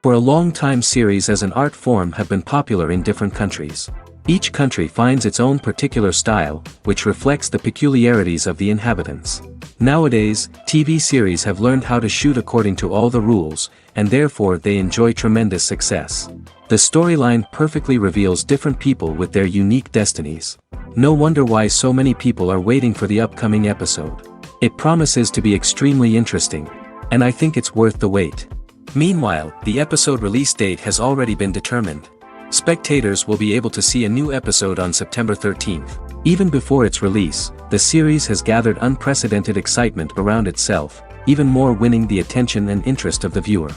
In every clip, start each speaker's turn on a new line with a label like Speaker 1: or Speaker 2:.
Speaker 1: For a long time, series as an art form have been popular in different countries. Each country finds its own particular style, which reflects the peculiarities of the inhabitants. Nowadays, TV series have learned how to shoot according to all the rules, and therefore they enjoy tremendous success. The storyline perfectly reveals different people with their unique destinies. No wonder why so many people are waiting for the upcoming episode. It promises to be extremely interesting, and I think it's worth the wait. Meanwhile, the episode release date has already been determined. Spectators will be able to see a new episode on September 13th. Even before its release, the series has gathered unprecedented excitement around itself, even more winning the attention and interest of the viewer.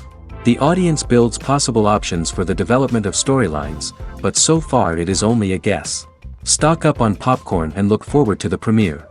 Speaker 1: The audience builds possible options for the development of storylines, but so far it is only a guess. Stock up on popcorn and look forward to the premiere.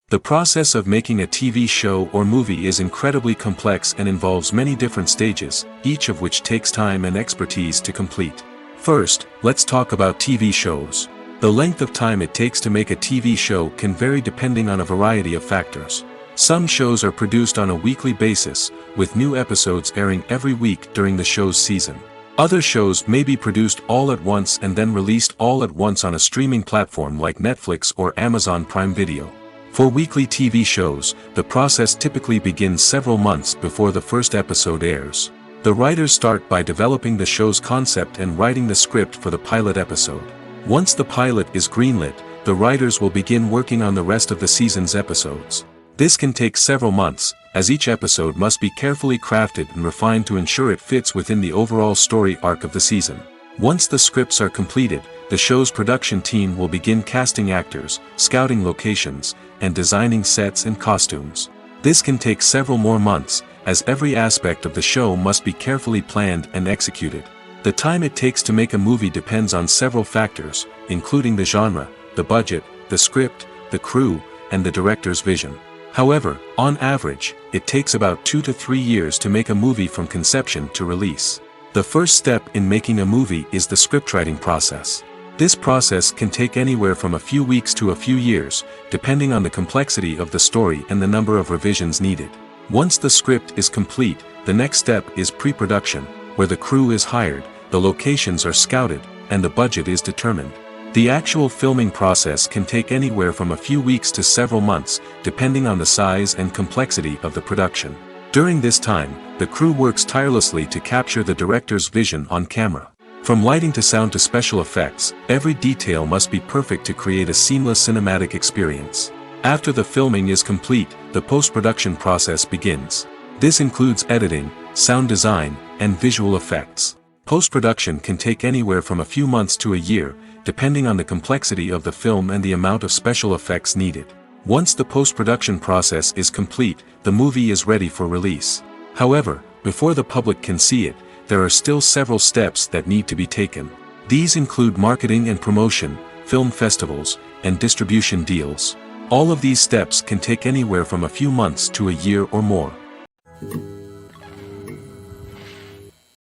Speaker 1: The process of making a TV show or movie is incredibly complex and involves many different stages, each of which takes time and expertise to complete. First, let's talk about TV shows. The length of time it takes to make a TV show can vary depending on a variety of factors. Some shows are produced on a weekly basis, with new episodes airing every week during the show's season. Other shows may be produced all at once and then released all at once on a streaming platform like Netflix or Amazon Prime Video. For weekly TV shows, the process typically begins several months before the first episode airs. The writers start by developing the show's concept and writing the script for the pilot episode. Once the pilot is greenlit, the writers will begin working on the rest of the season's episodes. This can take several months, as each episode must be carefully crafted and refined to ensure it fits within the overall story arc of the season. Once the scripts are completed, the show's production team will begin casting actors, scouting locations, and designing sets and costumes. This can take several more months, as every aspect of the show must be carefully planned and executed. The time it takes to make a movie depends on several factors, including the genre, the budget, the script, the crew, and the director's vision. However, on average, it takes about 2 to 3 years to make a movie from conception to release. The first step in making a movie is the scriptwriting process. This process can take anywhere from a few weeks to a few years, depending on the complexity of the story and the number of revisions needed. Once the script is complete, the next step is pre-production, where the crew is hired, the locations are scouted, and the budget is determined. The actual filming process can take anywhere from a few weeks to several months, depending on the size and complexity of the production. During this time, the crew works tirelessly to capture the director's vision on camera. From lighting to sound to special effects, every detail must be perfect to create a seamless cinematic experience. After the filming is complete, the post-production process begins. This includes editing, sound design, and visual effects. Post-production can take anywhere from a few months to a year, depending on the complexity of the film and the amount of special effects needed. Once the post-production process is complete, the movie is ready for release. However, before the public can see it, there are still several steps that need to be taken. These include marketing and promotion, film festivals, and distribution deals. All of these steps can take anywhere from a few months to a year or more.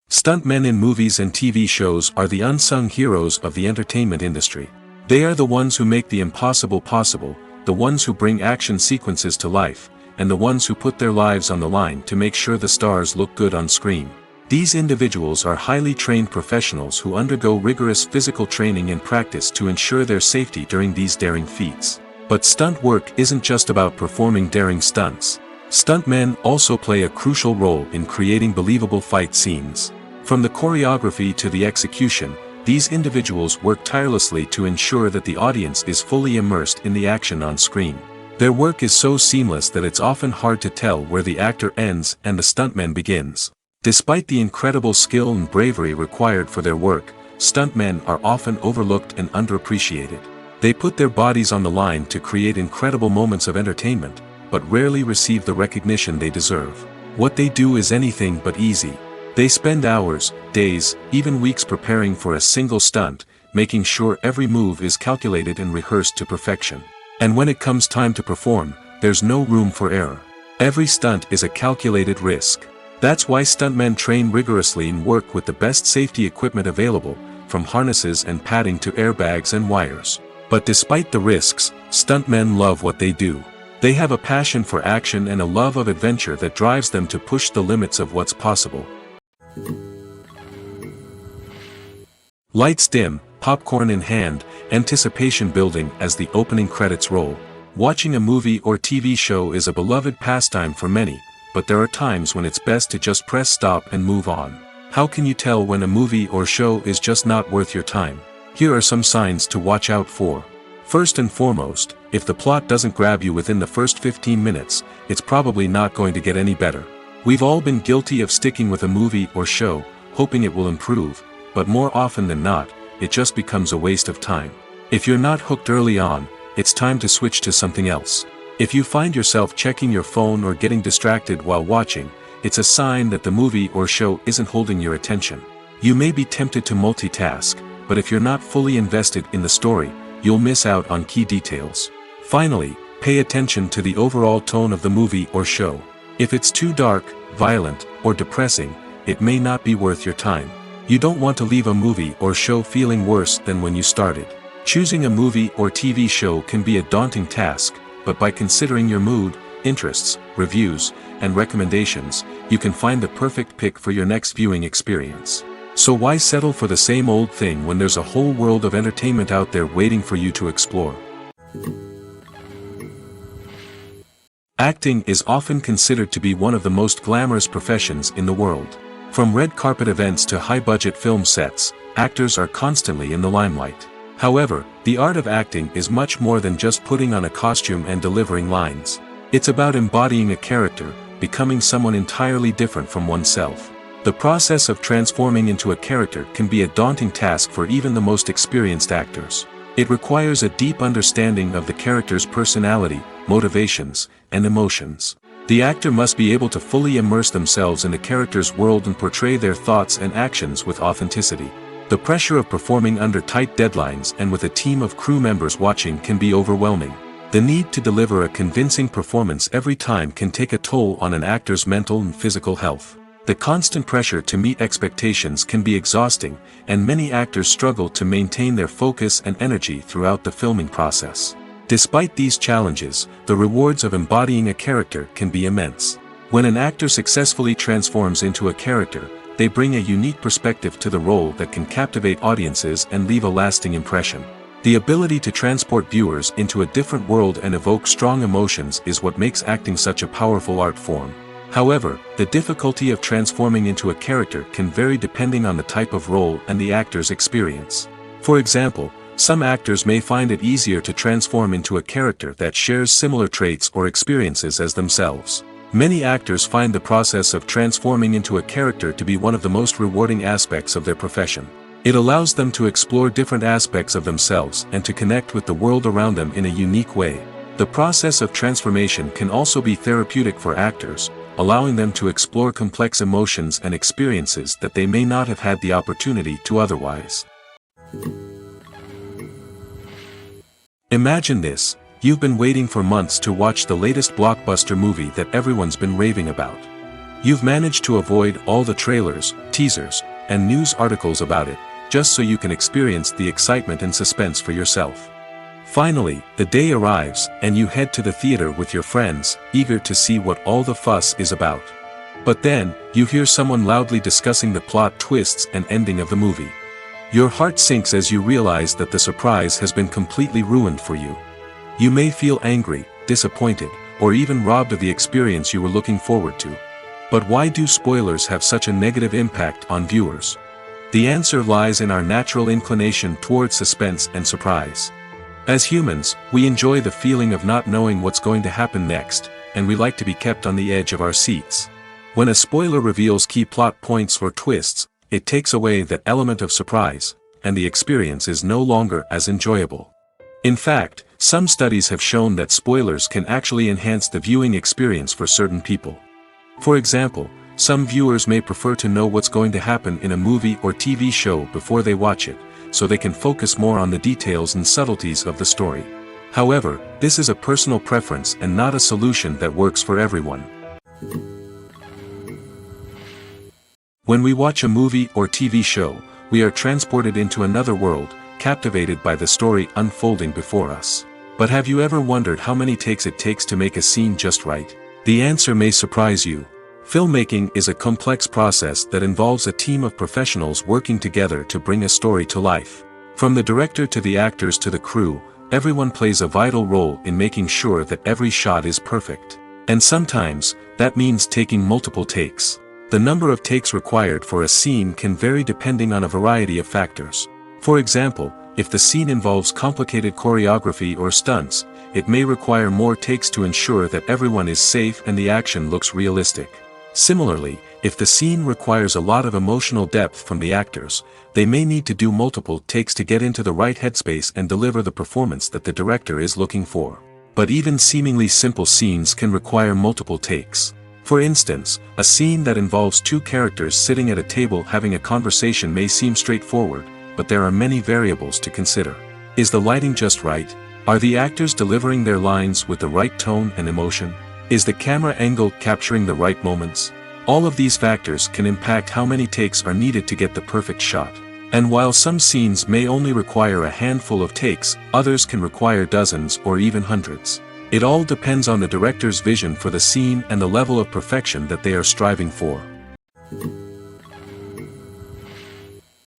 Speaker 1: Stuntmen in movies and TV shows are the unsung heroes of the entertainment industry. They are the ones who make the impossible possible, the ones who bring action sequences to life, and the ones who put their lives on the line to make sure the stars look good on screen. These individuals are highly trained professionals who undergo rigorous physical training and practice to ensure their safety during these daring feats. But stunt work isn't just about performing daring stunts. Stuntmen also play a crucial role in creating believable fight scenes. From the choreography to the execution, these individuals work tirelessly to ensure that the audience is fully immersed in the action on screen. Their work is so seamless that it's often hard to tell where the actor ends and the stuntman begins. Despite the incredible skill and bravery required for their work, stuntmen are often overlooked and underappreciated. They put their bodies on the line to create incredible moments of entertainment, but rarely receive the recognition they deserve. What they do is anything but easy. They spend hours, days, even weeks preparing for a single stunt, making sure every move is calculated and rehearsed to perfection. And when it comes time to perform, there's no room for error. Every stunt is a calculated risk. That's why stuntmen train rigorously and work with the best safety equipment available, from harnesses and padding to airbags and wires. But despite the risks, stuntmen love what they do. They have a passion for action and a love of adventure that drives them to push the limits of what's possible. Lights dim, popcorn in hand, anticipation building as the opening credits roll. Watching a movie or TV show is a beloved pastime for many, but there are times when it's best to just press stop and move on. How can you tell when a movie or show is just not worth your time? Here are some signs to watch out for. First and foremost, if the plot doesn't grab you within the first 15 minutes, it's probably not going to get any better. We've all been guilty of sticking with a movie or show, hoping it will improve, but more often than not, it just becomes a waste of time. If you're not hooked early on, it's time to switch to something else. If you find yourself checking your phone or getting distracted while watching, it's a sign that the movie or show isn't holding your attention. You may be tempted to multitask, but if you're not fully invested in the story, you'll miss out on key details. Finally, pay attention to the overall tone of the movie or show. If it's too dark, violent, or depressing, it may not be worth your time. You don't want to leave a movie or show feeling worse than when you started. Choosing a movie or TV show can be a daunting task, but by considering your mood, interests, reviews, and recommendations, you can find the perfect pick for your next viewing experience. So why settle for the same old thing when there's a whole world of entertainment out there waiting for you to explore? Acting is often considered to be one of the most glamorous professions in the world. From red carpet events to high-budget film sets, actors are constantly in the limelight. However, the art of acting is much more than just putting on a costume and delivering lines. It's about embodying a character, becoming someone entirely different from oneself. The process of transforming into a character can be a daunting task for even the most experienced actors. It requires a deep understanding of the character's personality, motivations, and emotions. The actor must be able to fully immerse themselves in the character's world and portray their thoughts and actions with authenticity. The pressure of performing under tight deadlines and with a team of crew members watching can be overwhelming. The need to deliver a convincing performance every time can take a toll on an actor's mental and physical health. The constant pressure to meet expectations can be exhausting, and many actors struggle to maintain their focus and energy throughout the filming process. Despite these challenges, the rewards of embodying a character can be immense. When an actor successfully transforms into a character, they bring a unique perspective to the role that can captivate audiences and leave a lasting impression. The ability to transport viewers into a different world and evoke strong emotions is what makes acting such a powerful art form. However, the difficulty of transforming into a character can vary depending on the type of role and the actor's experience. For example, some actors may find it easier to transform into a character that shares similar traits or experiences as themselves. Many actors find the process of transforming into a character to be one of the most rewarding aspects of their profession. It allows them to explore different aspects of themselves and to connect with the world around them in a unique way. The process of transformation can also be therapeutic for actors, allowing them to explore complex emotions and experiences that they may not have had the opportunity to otherwise. Imagine this: you've been waiting for months to watch the latest blockbuster movie that everyone's been raving about. You've managed to avoid all the trailers, teasers, and news articles about it, just so you can experience the excitement and suspense for yourself. Finally, the day arrives, and you head to the theater with your friends, eager to see what all the fuss is about. But then, you hear someone loudly discussing the plot twists and ending of the movie. Your heart sinks as you realize that the surprise has been completely ruined for you. You may feel angry, disappointed, or even robbed of the experience you were looking forward to. But why do spoilers have such a negative impact on viewers? The answer lies in our natural inclination towards suspense and surprise. As humans, we enjoy the feeling of not knowing what's going to happen next, and we like to be kept on the edge of our seats. When a spoiler reveals key plot points or twists, it takes away that element of surprise, and the experience is no longer as enjoyable. In fact, some studies have shown that spoilers can actually enhance the viewing experience for certain people. For example, some viewers may prefer to know what's going to happen in a movie or TV show before they watch it, so they can focus more on the details and subtleties of the story. However, this is a personal preference and not a solution that works for everyone. When we watch a movie or TV show, we are transported into another world, captivated by the story unfolding before us. But have you ever wondered how many takes it takes to make a scene just right? The answer may surprise you. Filmmaking is a complex process that involves a team of professionals working together to bring a story to life. From the director to the actors to the crew, everyone plays a vital role in making sure that every shot is perfect. And sometimes, that means taking multiple takes. The number of takes required for a scene can vary depending on a variety of factors. For example, if the scene involves complicated choreography or stunts, it may require more takes to ensure that everyone is safe and the action looks realistic. Similarly, if the scene requires a lot of emotional depth from the actors, they may need to do multiple takes to get into the right headspace and deliver the performance that the director is looking for. But even seemingly simple scenes can require multiple takes. For instance, a scene that involves two characters sitting at a table having a conversation may seem straightforward, but there are many variables to consider. Is the lighting just right? Are the actors delivering their lines with the right tone and emotion? Is the camera angle capturing the right moments? All of these factors can impact how many takes are needed to get the perfect shot. And while some scenes may only require a handful of takes, others can require dozens or even hundreds. It all depends on the director's vision for the scene and the level of perfection that they are striving for.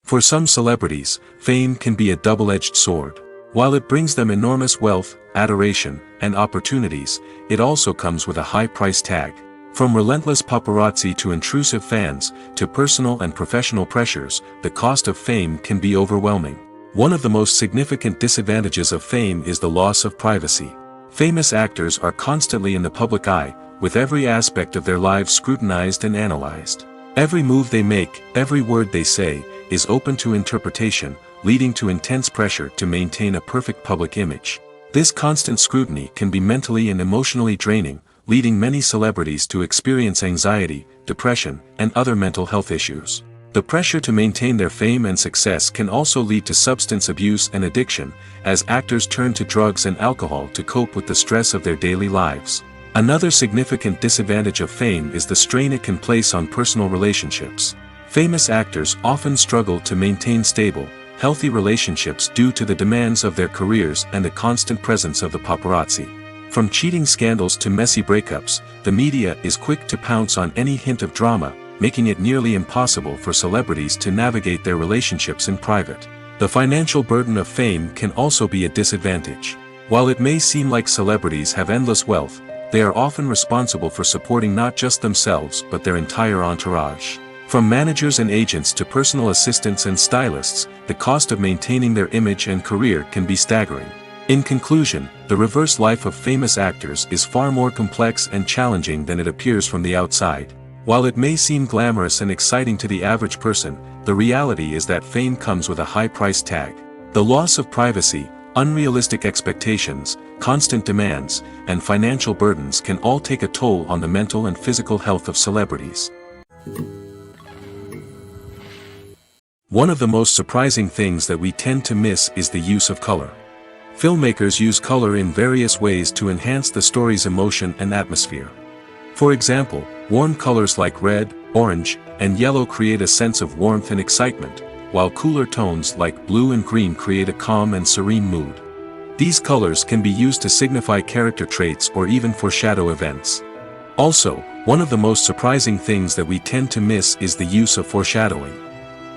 Speaker 1: For some celebrities, fame can be a double-edged sword. While it brings them enormous wealth, adoration, and opportunities, it also comes with a high price tag. From relentless paparazzi to intrusive fans, to personal and professional pressures, the cost of fame can be overwhelming. One of the most significant disadvantages of fame is the loss of privacy. Famous actors are constantly in the public eye, with every aspect of their lives scrutinized and analyzed. Every move they make, every word they say, is open to interpretation, leading to intense pressure to maintain a perfect public image. This constant scrutiny can be mentally and emotionally draining, leading many celebrities to experience anxiety, depression, and other mental health issues. The pressure to maintain their fame and success can also lead to substance abuse and addiction, as actors turn to drugs and alcohol to cope with the stress of their daily lives. Another significant disadvantage of fame is the strain it can place on personal relationships. Famous actors often struggle to maintain stable, healthy relationships due to the demands of their careers and the constant presence of the paparazzi. From cheating scandals to messy breakups, the media is quick to pounce on any hint of drama, making it nearly impossible for celebrities to navigate their relationships in private. The financial burden of fame can also be a disadvantage. While it may seem like celebrities have endless wealth, they are often responsible for supporting not just themselves but their entire entourage. From managers and agents to personal assistants and stylists, the cost of maintaining their image and career can be staggering. In conclusion, the reverse life of famous actors is far more complex and challenging than it appears from the outside. While it may seem glamorous and exciting to the average person, the reality is that fame comes with a high price tag. The loss of privacy, unrealistic expectations, constant demands, and financial burdens can all take a toll on the mental and physical health of celebrities. One of the most surprising things that we tend to miss is the use of color. Filmmakers use color in various ways to enhance the story's emotion and atmosphere. For example, warm colors like red, orange, and yellow create a sense of warmth and excitement, while cooler tones like blue and green create a calm and serene mood. These colors can be used to signify character traits or even foreshadow events. Also, one of the most surprising things that we tend to miss is the use of foreshadowing.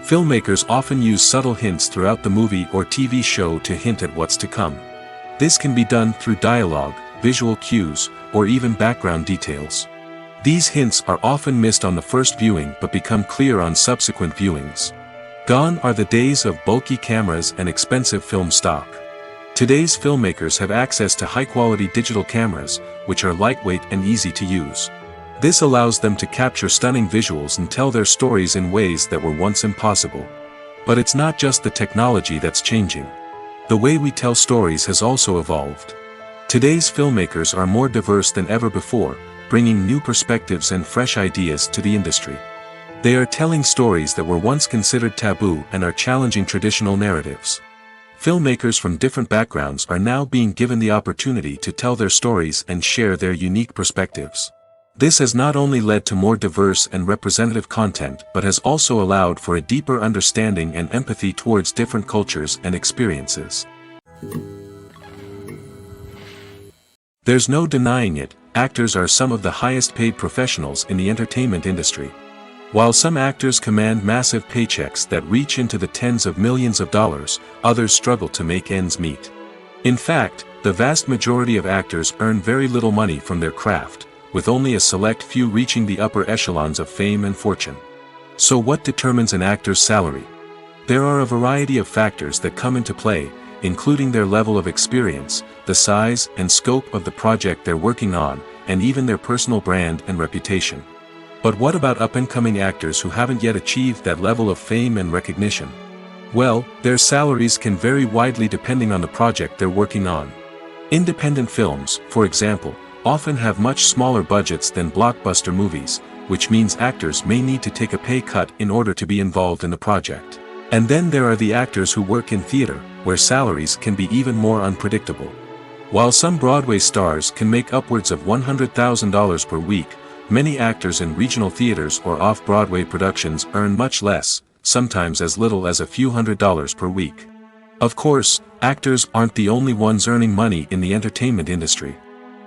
Speaker 1: Filmmakers often use subtle hints throughout the movie or TV show to hint at what's to come. This can be done through dialogue, visual cues, or even background details. These hints are often missed on the first viewing but become clear on subsequent viewings. Gone are the days of bulky cameras and expensive film stock. Today's filmmakers have access to high-quality digital cameras, which are lightweight and easy to use. This allows them to capture stunning visuals and tell their stories in ways that were once impossible. But it's not just the technology that's changing. The way we tell stories has also evolved. Today's filmmakers are more diverse than ever before, bringing new perspectives and fresh ideas to the industry. They are telling stories that were once considered taboo and are challenging traditional narratives. Filmmakers from different backgrounds are now being given the opportunity to tell their stories and share their unique perspectives. This has not only led to more diverse and representative content but has also allowed for a deeper understanding and empathy towards different cultures and experiences. There's no denying it, actors are some of the highest paid professionals in the entertainment industry. While some actors command massive paychecks that reach into the tens of millions of dollars, others struggle to make ends meet. In fact, the vast majority of actors earn very little money from their craft, with only a select few reaching the upper echelons of fame and fortune. So what determines an actor's salary? There are a variety of factors that come into play, including their level of experience, the size and scope of the project they're working on, and even their personal brand and reputation. But what about up-and-coming actors who haven't yet achieved that level of fame and recognition? Well, their salaries can vary widely depending on the project they're working on. Independent films, for example, often have much smaller budgets than blockbuster movies, which means actors may need to take a pay cut in order to be involved in the project. And then there are the actors who work in theater, where salaries can be even more unpredictable. While some Broadway stars can make upwards of $100,000 per week, many actors in regional theaters or off-Broadway productions earn much less, sometimes as little as a few $100s per week. Of course, actors aren't the only ones earning money in the entertainment industry.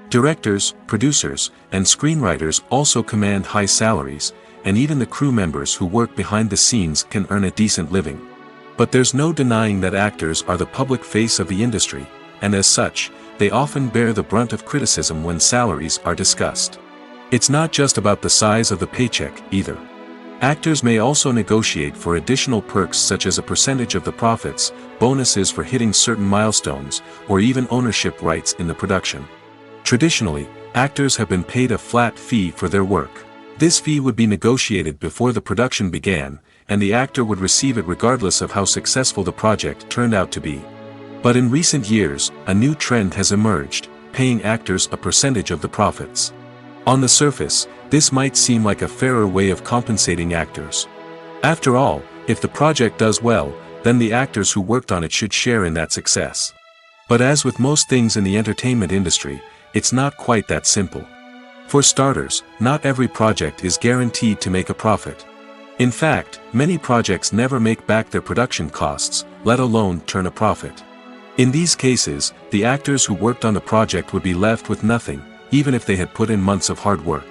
Speaker 1: Directors, producers, and screenwriters also command high salaries, and even the crew members who work behind the scenes can earn a decent living. But there's no denying that actors are the public face of the industry, and as such, they often bear the brunt of criticism when salaries are discussed. It's not just about the size of the paycheck, either. Actors may also negotiate for additional perks such as a percentage of the profits, bonuses for hitting certain milestones, or even ownership rights in the production. Traditionally, actors have been paid a flat fee for their work. This fee would be negotiated before the production began, and the actor would receive it regardless of how successful the project turned out to be. But in recent years, a new trend has emerged, paying actors a percentage of the profits. On the surface, this might seem like a fairer way of compensating actors. After all, if the project does well, then the actors who worked on it should share in that success. But as with most things in the entertainment industry, it's not quite that simple. For starters, not every project is guaranteed to make a profit. In fact, many projects never make back their production costs, let alone turn a profit. In these cases, the actors who worked on the project would be left with nothing, even if they had put in months of hard work.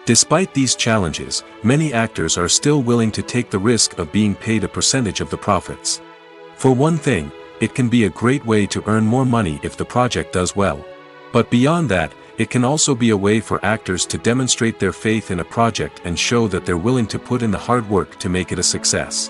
Speaker 1: Despite these challenges, many actors are still willing to take the risk of being paid a percentage of the profits. For one thing, it can be a great way to earn more money if the project does well. But beyond that, it can also be a way for actors to demonstrate their faith in a project and show that they're willing to put in the hard work to make it a success.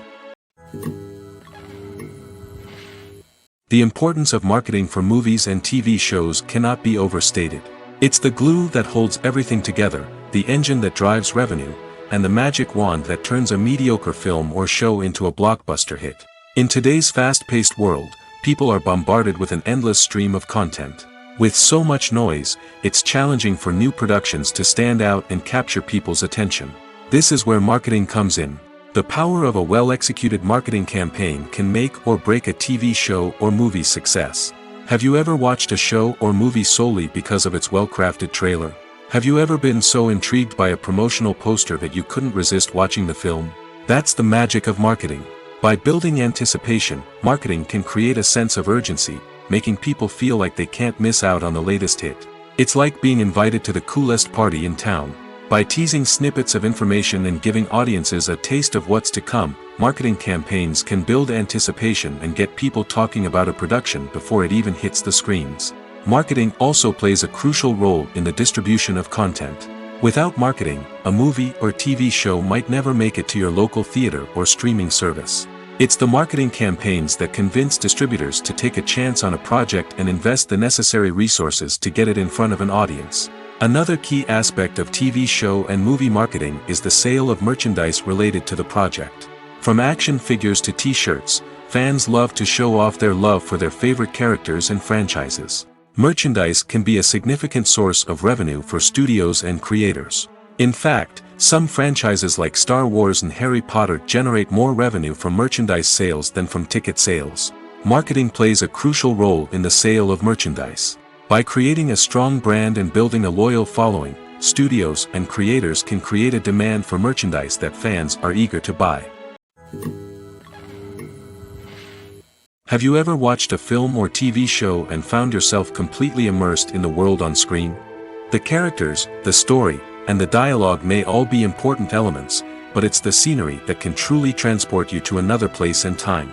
Speaker 1: The importance of marketing for movies and TV shows cannot be overstated. It's the glue that holds everything together, the engine that drives revenue, and the magic wand that turns a mediocre film or show into a blockbuster hit. In today's fast-paced world, people are bombarded with an endless stream of content. With so much noise, it's challenging for new productions to stand out and capture people's attention. This is where marketing comes in. The power of a well-executed marketing campaign can make or break a TV show or movie's success. Have you ever watched a show or movie solely because of its well-crafted trailer? Have you ever been so intrigued by a promotional poster that you couldn't resist watching the film? That's the magic of marketing. By building anticipation, marketing can create a sense of urgency, making people feel like they can't miss out on the latest hit. It's like being invited to the coolest party in town. By teasing snippets of information and giving audiences a taste of what's to come, marketing campaigns can build anticipation and get people talking about a production before it even hits the screens. Marketing also plays a crucial role in the distribution of content. Without marketing, a movie or TV show might never make it to your local theater or streaming service. It's the marketing campaigns that convince distributors to take a chance on a project and invest the necessary resources to get it in front of an audience. Another key aspect of TV show and movie marketing is the sale of merchandise related to the project. From action figures to t-shirts, fans love to show off their love for their favorite characters and franchises. Merchandise can be a significant source of revenue for studios and creators. In fact, some franchises like Star Wars and Harry Potter generate more revenue from merchandise sales than from ticket sales. Marketing plays a crucial role in the sale of merchandise. By creating a strong brand and building a loyal following, studios and creators can create a demand for merchandise that fans are eager to buy. Have you ever watched a film or TV show and found yourself completely immersed in the world on screen? The characters, the story, and the dialogue may all be important elements, but it's the scenery that can truly transport you to another place and time.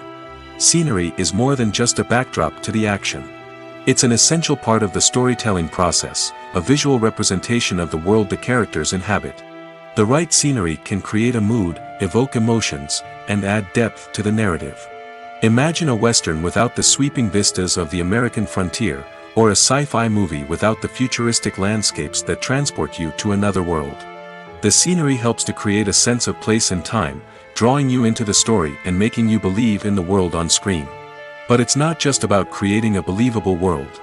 Speaker 1: Scenery is more than just a backdrop to the action. It's an essential part of the storytelling process, a visual representation of the world the characters inhabit. The right scenery can create a mood, evoke emotions, and add depth to the narrative. Imagine a Western without the sweeping vistas of the American frontier, or a sci-fi movie without the futuristic landscapes that transport you to another world. The scenery helps to create a sense of place and time, drawing you into the story and making you believe in the world on screen. But it's not just about creating a believable world.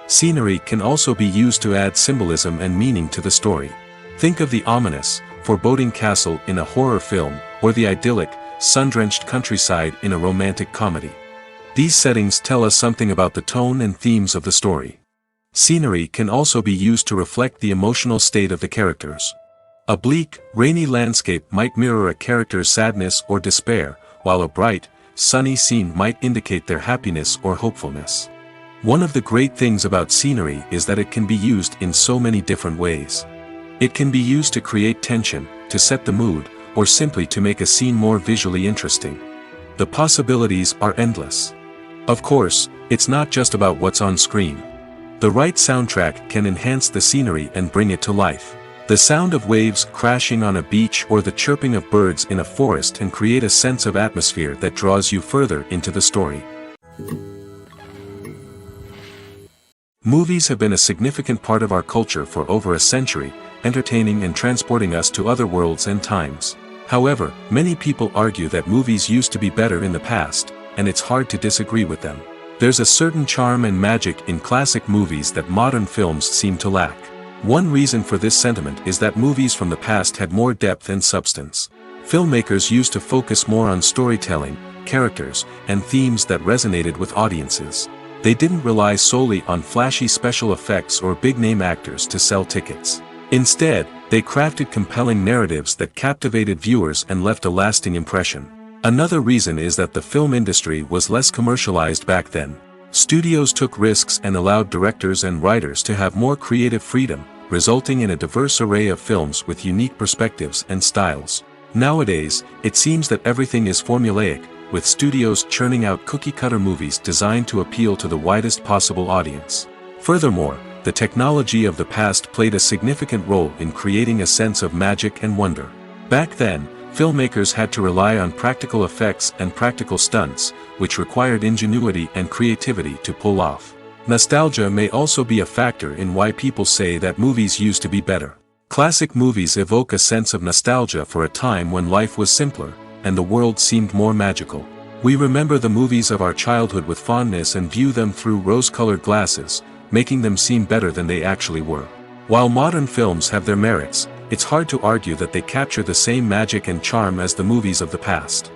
Speaker 1: Scenery can also be used to add symbolism and meaning to the story. Think of the ominous, foreboding castle in a horror film, or the idyllic, sun-drenched countryside in a romantic comedy. These settings tell us something about the tone and themes of the story. Scenery can also be used to reflect the emotional state of the characters. A bleak, rainy landscape might mirror a character's sadness or despair, while a bright, sunny scene might indicate their happiness or hopefulness. One of the great things about scenery is that it can be used in so many different ways. It can be used to create tension, to set the mood, or simply to make a scene more visually interesting. The possibilities are endless. Of course, it's not just about what's on screen. The right soundtrack can enhance the scenery and bring it to life. The sound of waves crashing on a beach or the chirping of birds in a forest can create a sense of atmosphere that draws you further into the story. Movies have been a significant part of our culture for over a century, entertaining and transporting us to other worlds and times. However, many people argue that movies used to be better in the past, and it's hard to disagree with them. There's a certain charm and magic in classic movies that modern films seem to lack. One reason for this sentiment is that movies from the past had more depth and substance. Filmmakers used to focus more on storytelling, characters, and themes that resonated with audiences. They didn't rely solely on flashy special effects or big-name actors to sell tickets. Instead, they crafted compelling narratives that captivated viewers and left a lasting impression. Another reason is that the film industry was less commercialized back then. Studios took risks and allowed directors and writers to have more creative freedom, resulting in a diverse array of films with unique perspectives and styles. Nowadays, it seems that everything is formulaic, with studios churning out cookie-cutter movies designed to appeal to the widest possible audience. Furthermore, the technology of the past played a significant role in creating a sense of magic and wonder. Back then, filmmakers had to rely on practical effects and practical stunts, which required ingenuity and creativity to pull off. Nostalgia may also be a factor in why people say that movies used to be better. Classic movies evoke a sense of nostalgia for a time when life was simpler, and the world seemed more magical. We remember the movies of our childhood with fondness and view them through rose-colored glasses, making them seem better than they actually were. While modern films have their merits, it's hard to argue that they capture the same magic and charm as the movies of the past.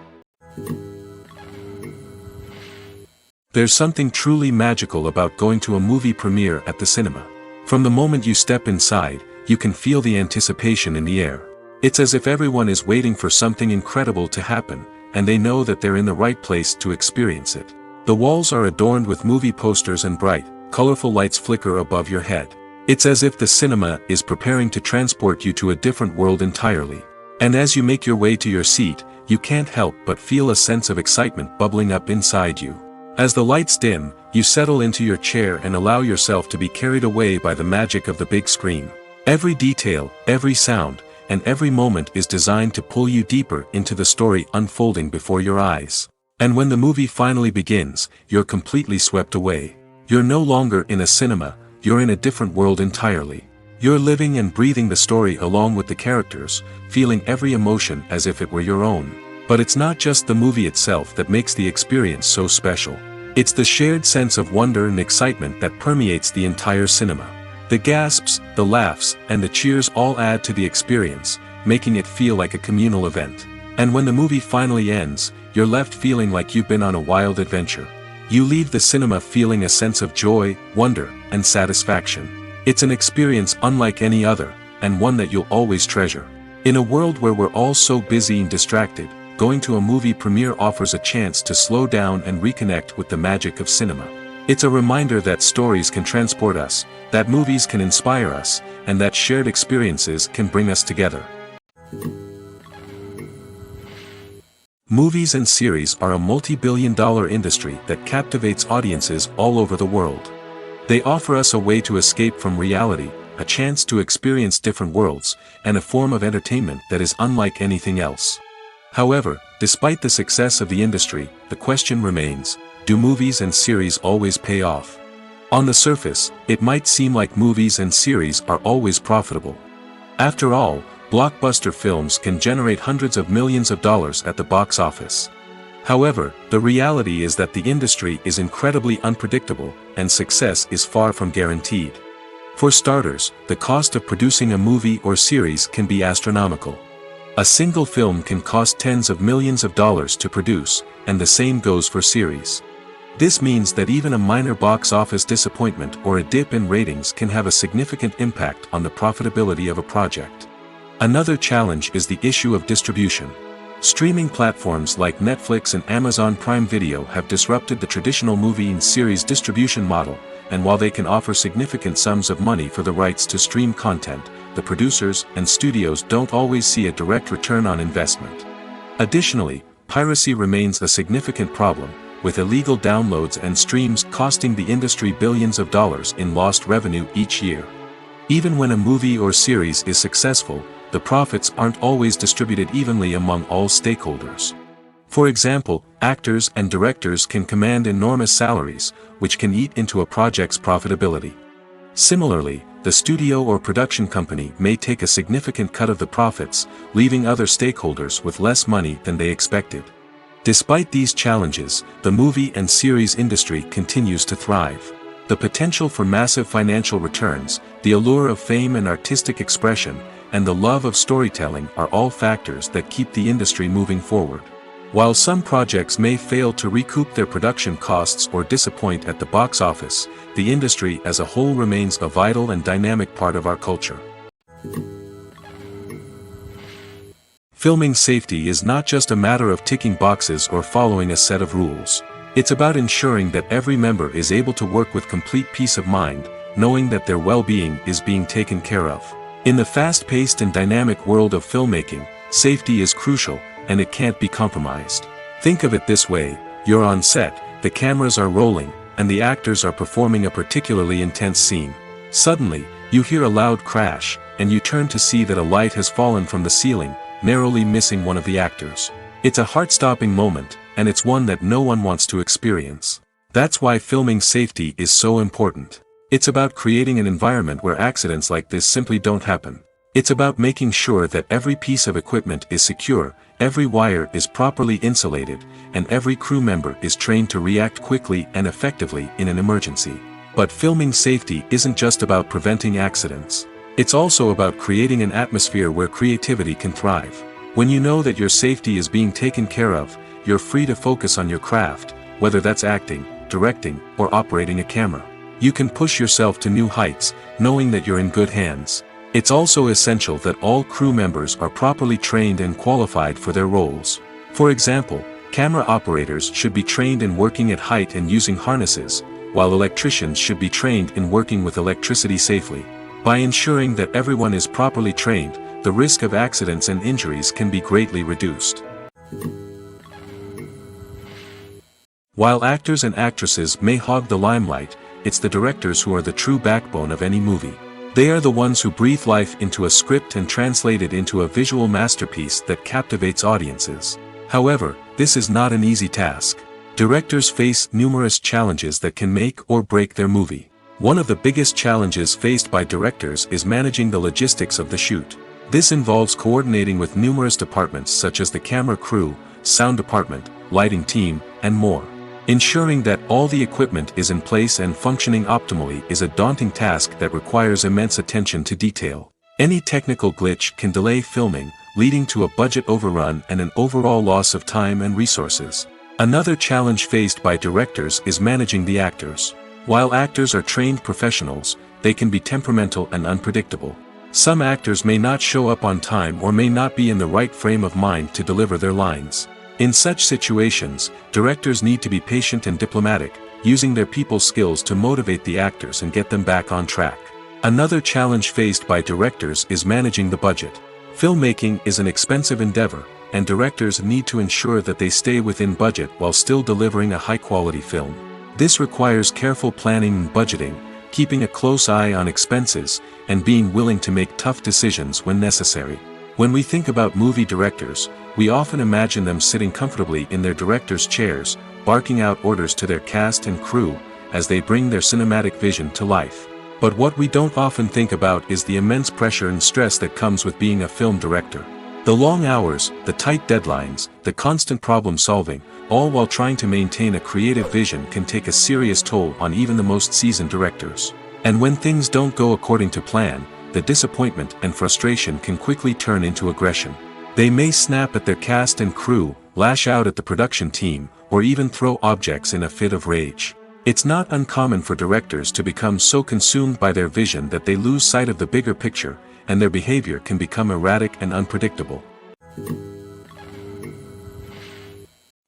Speaker 1: There's something truly magical about going to a movie premiere at the cinema. From the moment you step inside, you can feel the anticipation in the air. It's as if everyone is waiting for something incredible to happen, and they know that they're in the right place to experience it. The walls are adorned with movie posters and bright, colorful lights flicker above your head. It's as if the cinema is preparing to transport you to a different world entirely. And as you make your way to your seat, you can't help but feel a sense of excitement bubbling up inside you. As the lights dim, you settle into your chair and allow yourself to be carried away by the magic of the big screen. Every detail, every sound, and every moment is designed to pull you deeper into the story unfolding before your eyes. And when the movie finally begins, you're completely swept away. You're no longer in a cinema, you're in a different world entirely. You're living and breathing the story along with the characters, feeling every emotion as if it were your own. But it's not just the movie itself that makes the experience so special. It's the shared sense of wonder and excitement that permeates the entire cinema. The gasps, the laughs, and the cheers all add to the experience, making it feel like a communal event. And when the movie finally ends, you're left feeling like you've been on a wild adventure. You leave the cinema feeling a sense of joy, wonder, and satisfaction. It's an experience unlike any other, and one that you'll always treasure. In a world where we're all so busy and distracted, going to a movie premiere offers a chance to slow down and reconnect with the magic of cinema. It's a reminder that stories can transport us, that movies can inspire us, and that shared experiences can bring us together. Movies and series are a multi-billion-dollar industry that captivates audiences all over the world. They offer us a way to escape from reality, a chance to experience different worlds, and a form of entertainment that is unlike anything else. However, despite the success of the industry, the question remains, do movies and series always pay off? On the surface, it might seem like movies and series are always profitable. After all, blockbuster films can generate hundreds of millions of dollars at the box office. However, the reality is that the industry is incredibly unpredictable, and success is far from guaranteed. For starters, the cost of producing a movie or series can be astronomical. A single film can cost tens of millions of dollars to produce, and the same goes for series. This means that even a minor box office disappointment or a dip in ratings can have a significant impact on the profitability of a project. Another challenge is the issue of distribution. Streaming platforms like Netflix and Amazon Prime Video have disrupted the traditional movie and series distribution model, and while they can offer significant sums of money for the rights to stream content, the producers and studios don't always see a direct return on investment. Additionally, piracy remains a significant problem, with illegal downloads and streams costing the industry billions of dollars in lost revenue each year. Even when a movie or series is successful, the profits aren't always distributed evenly among all stakeholders. For example, actors and directors can command enormous salaries, which can eat into a project's profitability. Similarly, the studio or production company may take a significant cut of the profits, leaving other stakeholders with less money than they expected. Despite these challenges, the movie and series industry continues to thrive. The potential for massive financial returns, the allure of fame and artistic expression, and the love of storytelling are all factors that keep the industry moving forward. While some projects may fail to recoup their production costs or disappoint at the box office, the industry as a whole remains a vital and dynamic part of our culture. Filming safety is not just a matter of ticking boxes or following a set of rules. It's about ensuring that every member is able to work with complete peace of mind, knowing that their well-being is being taken care of. In the fast-paced and dynamic world of filmmaking, safety is crucial, and it can't be compromised. Think of it this way, you're on set, the cameras are rolling, and the actors are performing a particularly intense scene. Suddenly, you hear a loud crash, and you turn to see that a light has fallen from the ceiling, narrowly missing one of the actors. It's a heart-stopping moment, and it's one that no one wants to experience. That's why filming safety is so important. It's about creating an environment where accidents like this simply don't happen. It's about making sure that every piece of equipment is secure, every wire is properly insulated, and every crew member is trained to react quickly and effectively in an emergency. But filming safety isn't just about preventing accidents. It's also about creating an atmosphere where creativity can thrive. When you know that your safety is being taken care of, you're free to focus on your craft, whether that's acting, directing, or operating a camera. You can push yourself to new heights, knowing that you're in good hands. It's also essential that all crew members are properly trained and qualified for their roles. For example, camera operators should be trained in working at height and using harnesses, while electricians should be trained in working with electricity safely. By ensuring that everyone is properly trained, the risk of accidents and injuries can be greatly reduced. While actors and actresses may hog the limelight, it's the directors who are the true backbone of any movie. They are the ones who breathe life into a script and translate it into a visual masterpiece that captivates audiences. However, this is not an easy task. Directors face numerous challenges that can make or break their movie. One of the biggest challenges faced by directors is managing the logistics of the shoot. This involves coordinating with numerous departments such as the camera crew, sound department, lighting team, and more. Ensuring that all the equipment is in place and functioning optimally is a daunting task that requires immense attention to detail. Any technical glitch can delay filming, leading to a budget overrun and an overall loss of time and resources. Another challenge faced by directors is managing the actors. While actors are trained professionals, they can be temperamental and unpredictable. Some actors may not show up on time or may not be in the right frame of mind to deliver their lines. In such situations, directors need to be patient and diplomatic, using their people skills to motivate the actors and get them back on track. Another challenge faced by directors is managing the budget. Filmmaking is an expensive endeavor, and directors need to ensure that they stay within budget while still delivering a high-quality film. This requires careful planning and budgeting, keeping a close eye on expenses, and being willing to make tough decisions when necessary. When we think about movie directors, we often imagine them sitting comfortably in their director's chairs, barking out orders to their cast and crew, as they bring their cinematic vision to life. But what we don't often think about is the immense pressure and stress that comes with being a film director. The long hours, the tight deadlines, the constant problem solving, all while trying to maintain a creative vision can take a serious toll on even the most seasoned directors. And when things don't go according to plan, the disappointment and frustration can quickly turn into aggression. They may snap at their cast and crew, lash out at the production team, or even throw objects in a fit of rage. It's not uncommon for directors to become so consumed by their vision that they lose sight of the bigger picture, and their behavior can become erratic and unpredictable.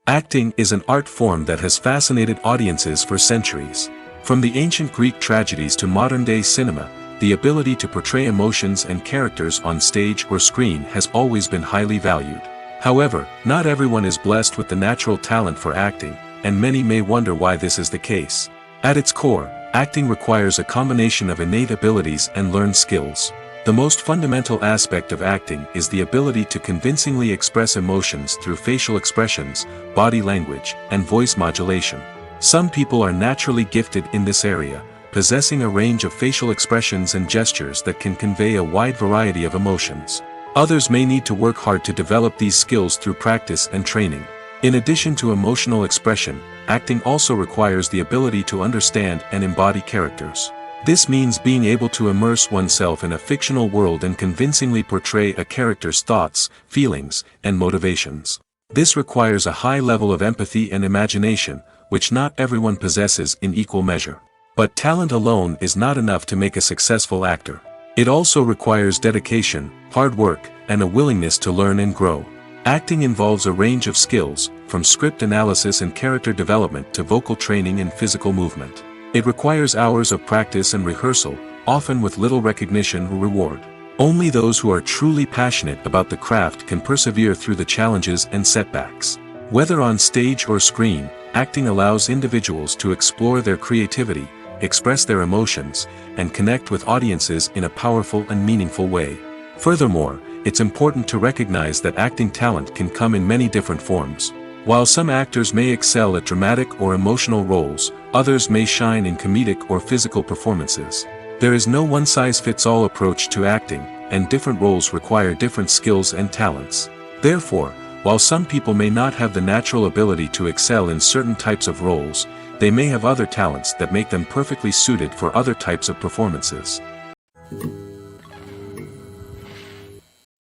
Speaker 1: Acting is an art form that has fascinated audiences for centuries. From the ancient Greek tragedies to modern-day cinema, the ability to portray emotions and characters on stage or screen has always been highly valued. However, not everyone is blessed with the natural talent for acting, and many may wonder why this is the case. At its core, acting requires a combination of innate abilities and learned skills. The most fundamental aspect of acting is the ability to convincingly express emotions through facial expressions, body language, and voice modulation. Some people are naturally gifted in this area, possessing a range of facial expressions and gestures that can convey a wide variety of emotions. Others may need to work hard to develop these skills through practice and training. In addition to emotional expression, acting also requires the ability to understand and embody characters. This means being able to immerse oneself in a fictional world and convincingly portray a character's thoughts, feelings, and motivations. This requires a high level of empathy and imagination, which not everyone possesses in equal measure. But talent alone is not enough to make a successful actor. It also requires dedication, hard work, and a willingness to learn and grow. Acting involves a range of skills, from script analysis and character development to vocal training and physical movement. It requires hours of practice and rehearsal, often with little recognition or reward. Only those who are truly passionate about the craft can persevere through the challenges and setbacks. Whether on stage or screen, acting allows individuals to explore their creativity, express their emotions, and connect with audiences in a powerful and meaningful way. Furthermore, it's important to recognize that acting talent can come in many different forms. While some actors may excel at dramatic or emotional roles, others may shine in comedic or physical performances. There is no one-size-fits-all approach to acting, and different roles require different skills and talents. Therefore, while some people may not have the natural ability to excel in certain types of roles, they may have other talents that make them perfectly suited for other types of performances.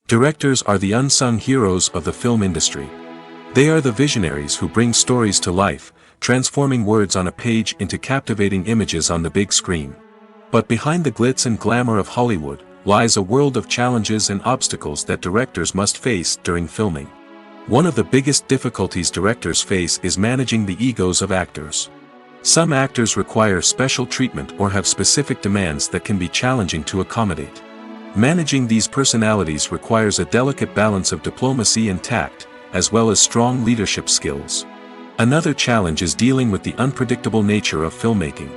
Speaker 1: Directors are the unsung heroes of the film industry. They are the visionaries who bring stories to life, transforming words on a page into captivating images on the big screen. But behind the glitz and glamour of Hollywood, lies a world of challenges and obstacles that directors must face during filming. One of the biggest difficulties directors face is managing the egos of actors. Some actors require special treatment or have specific demands that can be challenging to accommodate. Managing these personalities requires a delicate balance of diplomacy and tact, as well as strong leadership skills. Another challenge is dealing with the unpredictable nature of filmmaking.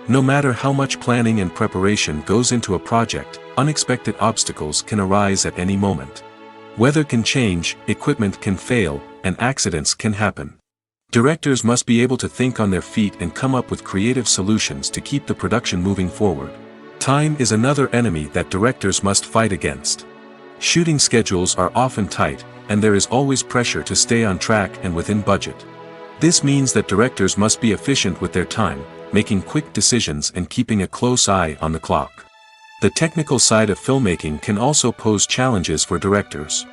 Speaker 1: No matter how much planning and preparation goes into a project, unexpected obstacles can arise at any moment. Weather can change, equipment can fail, and accidents can happen. Directors must be able to think on their feet and come up with creative solutions to keep the production moving forward. Time is another enemy that directors must fight against. Shooting schedules are often tight, and there is always pressure to stay on track and within budget. This means that directors must be efficient with their time, making quick decisions and keeping a close eye on the clock. The technical side of filmmaking can also pose challenges for directors.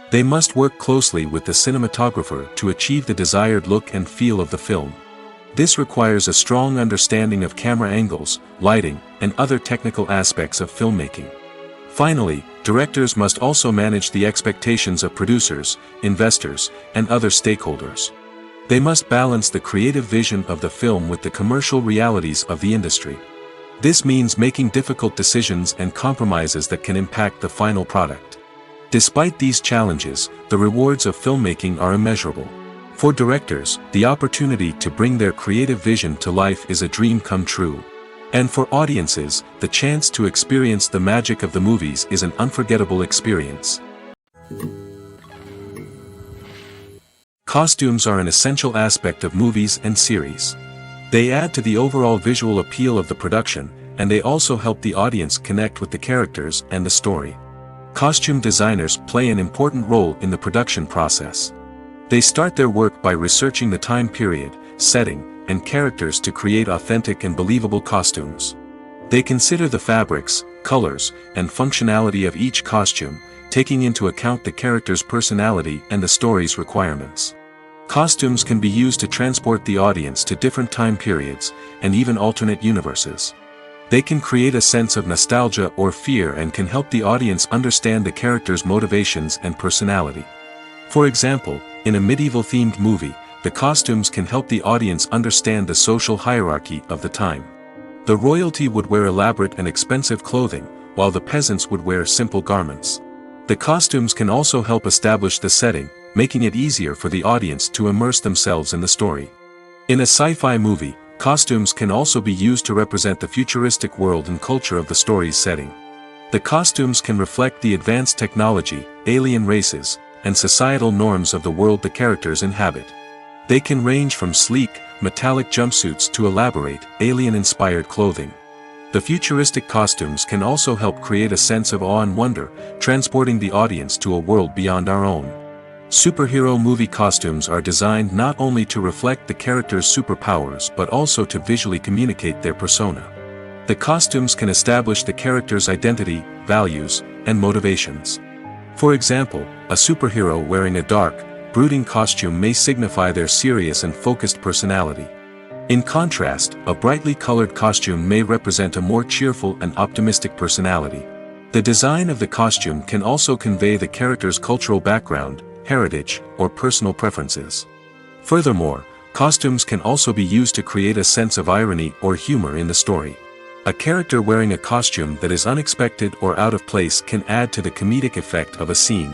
Speaker 1: They must work closely with the cinematographer to achieve the desired look and feel of the film. This requires a strong understanding of camera angles, lighting, and other technical aspects of filmmaking. Finally, directors must also manage the expectations of producers, investors, and other stakeholders. They must balance the creative vision of the film with the commercial realities of the industry. This means making difficult decisions and compromises that can impact the final product. Despite these challenges, the rewards of filmmaking are immeasurable. For directors, the opportunity to bring their creative vision to life is a dream come true. And for audiences, the chance to experience the magic of the movies is an unforgettable experience. Costumes are an essential aspect of movies and series. They add to the overall visual appeal of the production, and they also help the audience connect with the characters and the story. Costume designers play an important role in the production process. They start their work by researching the time period, setting, and characters to create authentic and believable costumes. They consider the fabrics, colors, and functionality of each costume, taking into account the character's personality and the story's requirements. Costumes can be used to transport the audience to different time periods, and even alternate universes. They can create a sense of nostalgia or fear and can help the audience understand the character's motivations and personality. For example, in a medieval-themed movie, the costumes can help the audience understand the social hierarchy of the time. The royalty would wear elaborate and expensive clothing, while the peasants would wear simple garments. The costumes can also help establish the setting, making it easier for the audience to immerse themselves in the story. In a sci-fi movie, costumes can also be used to represent the futuristic world and culture of the story's setting. The costumes can reflect the advanced technology, alien races, and societal norms of the world the characters inhabit. They can range from sleek, metallic jumpsuits to elaborate, alien-inspired clothing. The futuristic costumes can also help create a sense of awe and wonder, transporting the audience to a world beyond our own. Superhero movie costumes are designed not only to reflect the character's superpowers but also to visually communicate their persona. The costumes can establish the character's identity, values, and motivations. For example, a superhero wearing a dark, brooding costume may signify their serious and focused personality. In contrast, a brightly colored costume may represent a more cheerful and optimistic personality. The design of the costume can also convey the character's cultural background, heritage, or personal preferences. Furthermore, costumes can also be used to create a sense of irony or humor in the story. A character wearing a costume that is unexpected or out of place can add to the comedic effect of a scene.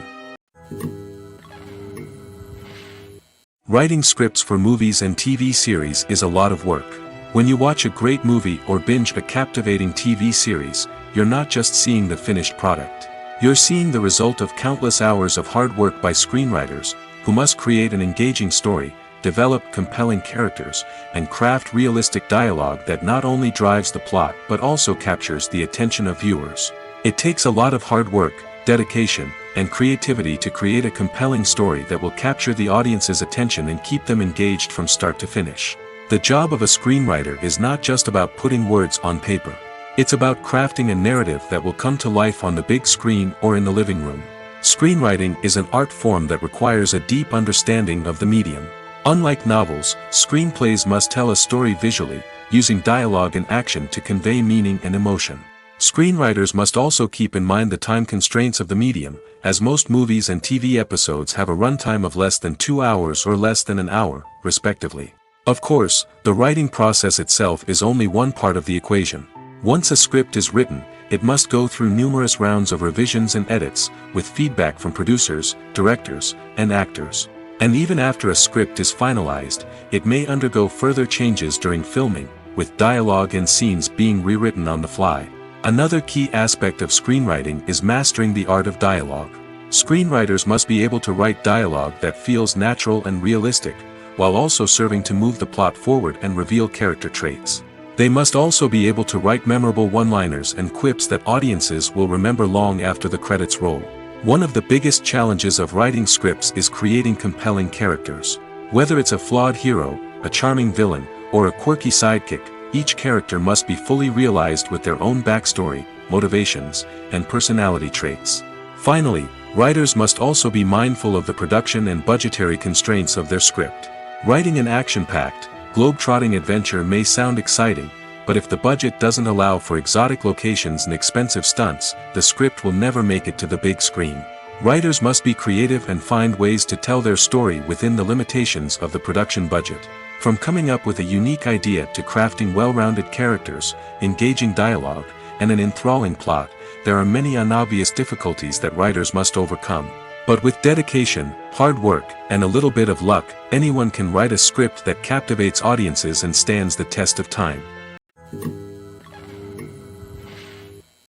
Speaker 1: Writing scripts for movies and TV series is a lot of work. When you watch a great movie or binge a captivating TV series, you're not just seeing the finished product. You're seeing the result of countless hours of hard work by screenwriters, who must create an engaging story, develop compelling characters, and craft realistic dialogue that not only drives the plot but also captures the attention of viewers. It takes a lot of hard work, dedication, and creativity to create a compelling story that will capture the audience's attention and keep them engaged from start to finish. The job of a screenwriter is not just about putting words on paper. It's about crafting a narrative that will come to life on the big screen or in the living room. Screenwriting is an art form that requires a deep understanding of the medium. Unlike novels, screenplays must tell a story visually, using dialogue and action to convey meaning and emotion. Screenwriters must also keep in mind the time constraints of the medium, as most movies and TV episodes have a runtime of less than 2 hours or less than an hour, respectively. Of course, the writing process itself is only one part of the equation. Once a script is written, it must go through numerous rounds of revisions and edits, with feedback from producers, directors, and actors. And even after a script is finalized, it may undergo further changes during filming, with dialogue and scenes being rewritten on the fly. Another key aspect of screenwriting is mastering the art of dialogue. Screenwriters must be able to write dialogue that feels natural and realistic, while also serving to move the plot forward and reveal character traits. They must also be able to write memorable one-liners and quips that audiences will remember long after the credits roll. One of the biggest challenges of writing scripts is creating compelling characters. Whether it's a flawed hero, a charming villain, or a quirky sidekick, each character must be fully realized with their own backstory, motivations, and personality traits. Finally, writers must also be mindful of the production and budgetary constraints of their script. Writing an action-packed, globe-trotting adventure may sound exciting, but if the budget doesn't allow for exotic locations and expensive stunts, the script will never make it to the big screen. Writers must be creative and find ways to tell their story within the limitations of the production budget. From coming up with a unique idea to crafting well-rounded characters, engaging dialogue, and an enthralling plot, there are many unobvious difficulties that writers must overcome. But with dedication, hard work, and a little bit of luck, anyone can write a script that captivates audiences and stands the test of time.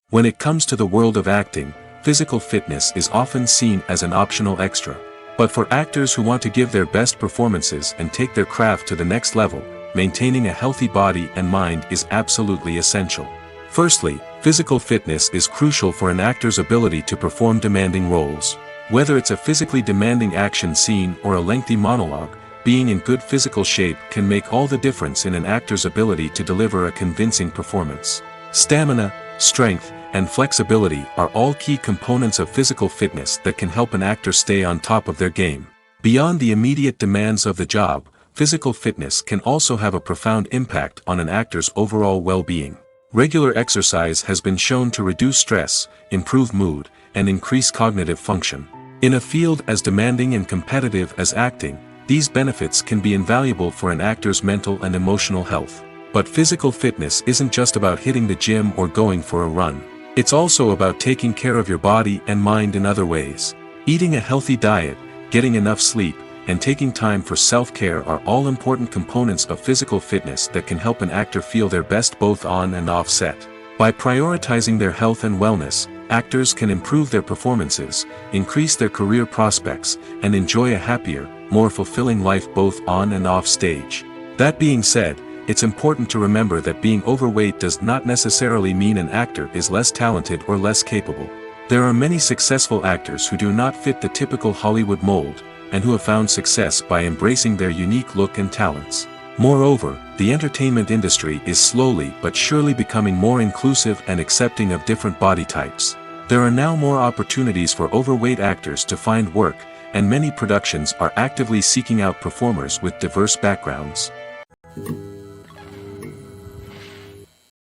Speaker 1: When it comes to the world of acting, physical fitness is often seen as an optional extra. But for actors who want to give their best performances and take their craft to the next level, maintaining a healthy body and mind is absolutely essential. Firstly, physical fitness is crucial for an actor's ability to perform demanding roles. Whether it's a physically demanding action scene or a lengthy monologue, being in good physical shape can make all the difference in an actor's ability to deliver a convincing performance. Stamina, strength, and flexibility are all key components of physical fitness that can help an actor stay on top of their game. Beyond the immediate demands of the job, physical fitness can also have a profound impact on an actor's overall well-being. Regular exercise has been shown to reduce stress, improve mood, and increase cognitive function. In a field as demanding and competitive as acting, these benefits can be invaluable for an actor's mental and emotional health. But physical fitness isn't just about hitting the gym or going for a run. It's also about taking care of your body and mind in other ways. Eating a healthy diet, getting enough sleep, and taking time for self-care are all important components of physical fitness that can help an actor feel their best both on and off set. By prioritizing their health and wellness, actors can improve their performances, increase their career prospects, and enjoy a happier, more fulfilling life both on and off stage. That being said, it's important to remember that being overweight does not necessarily mean an actor is less talented or less capable. There are many successful actors who do not fit the typical Hollywood mold, and who have found success by embracing their unique look and talents. Moreover, the entertainment industry is slowly but surely becoming more inclusive and accepting of different body types. There are now more opportunities for overweight actors to find work, and many productions are actively seeking out performers with diverse backgrounds.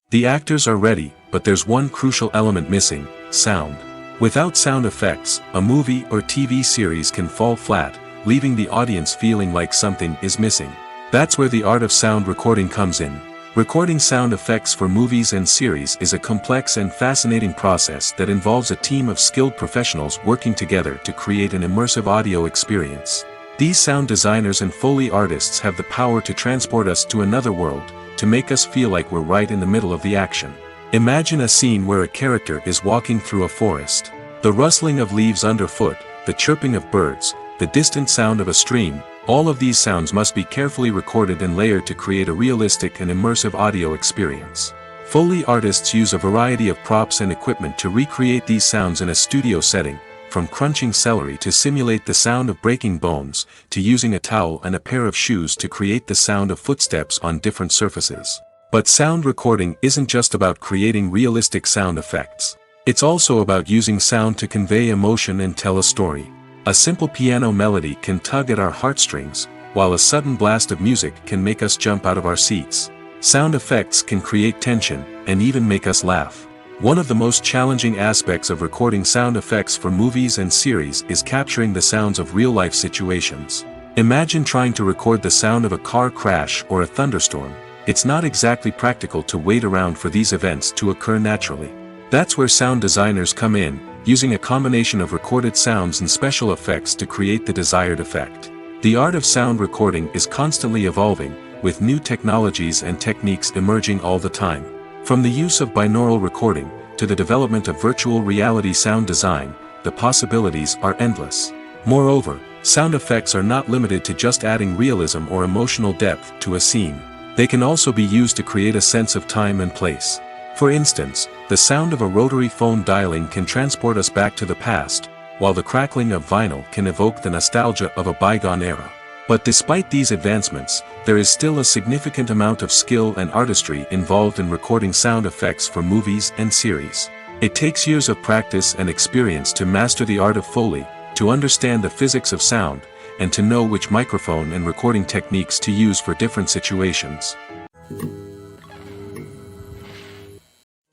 Speaker 1: The actors are ready, but there's one crucial element missing: sound. Without sound effects, a movie or TV series can fall flat, leaving the audience feeling like something is missing. That's where the art of sound recording comes in. Recording sound effects for movies and series is a complex and fascinating process that involves a team of skilled professionals working together to create an immersive audio experience. These sound designers and Foley artists have the power to transport us to another world, to make us feel like we're right in the middle of the action. Imagine a scene where a character is walking through a forest. The rustling of leaves underfoot, the chirping of birds, the distant sound of a stream, all of these sounds must be carefully recorded and layered to create a realistic and immersive audio experience. Foley artists use a variety of props and equipment to recreate these sounds in a studio setting, from crunching celery to simulate the sound of breaking bones, to using a towel and a pair of shoes to create the sound of footsteps on different surfaces. But sound recording isn't just about creating realistic sound effects. It's also about using sound to convey emotion and tell a story. A simple piano melody can tug at our heartstrings, while a sudden blast of music can make us jump out of our seats. Sound effects can create tension, and even make us laugh. One of the most challenging aspects of recording sound effects for movies and series is capturing the sounds of real-life situations. Imagine trying to record the sound of a car crash or a thunderstorm. It's not exactly practical to wait around for these events to occur naturally. That's where sound designers come in, using a combination of recorded sounds and special effects to create the desired effect. The art of sound recording is constantly evolving, with new technologies and techniques emerging all the time. From the use of binaural recording, to the development of virtual reality sound design, the possibilities are endless. Moreover, sound effects are not limited to just adding realism or emotional depth to a scene. They can also be used to create a sense of time and place. For instance, the sound of a rotary phone dialing can transport us back to the past, while the crackling of vinyl can evoke the nostalgia of a bygone era. But despite these advancements, there is still a significant amount of skill and artistry involved in recording sound effects for movies and series. It takes years of practice and experience to master the art of Foley, to understand the physics of sound, and to know which microphone and recording techniques to use for different situations.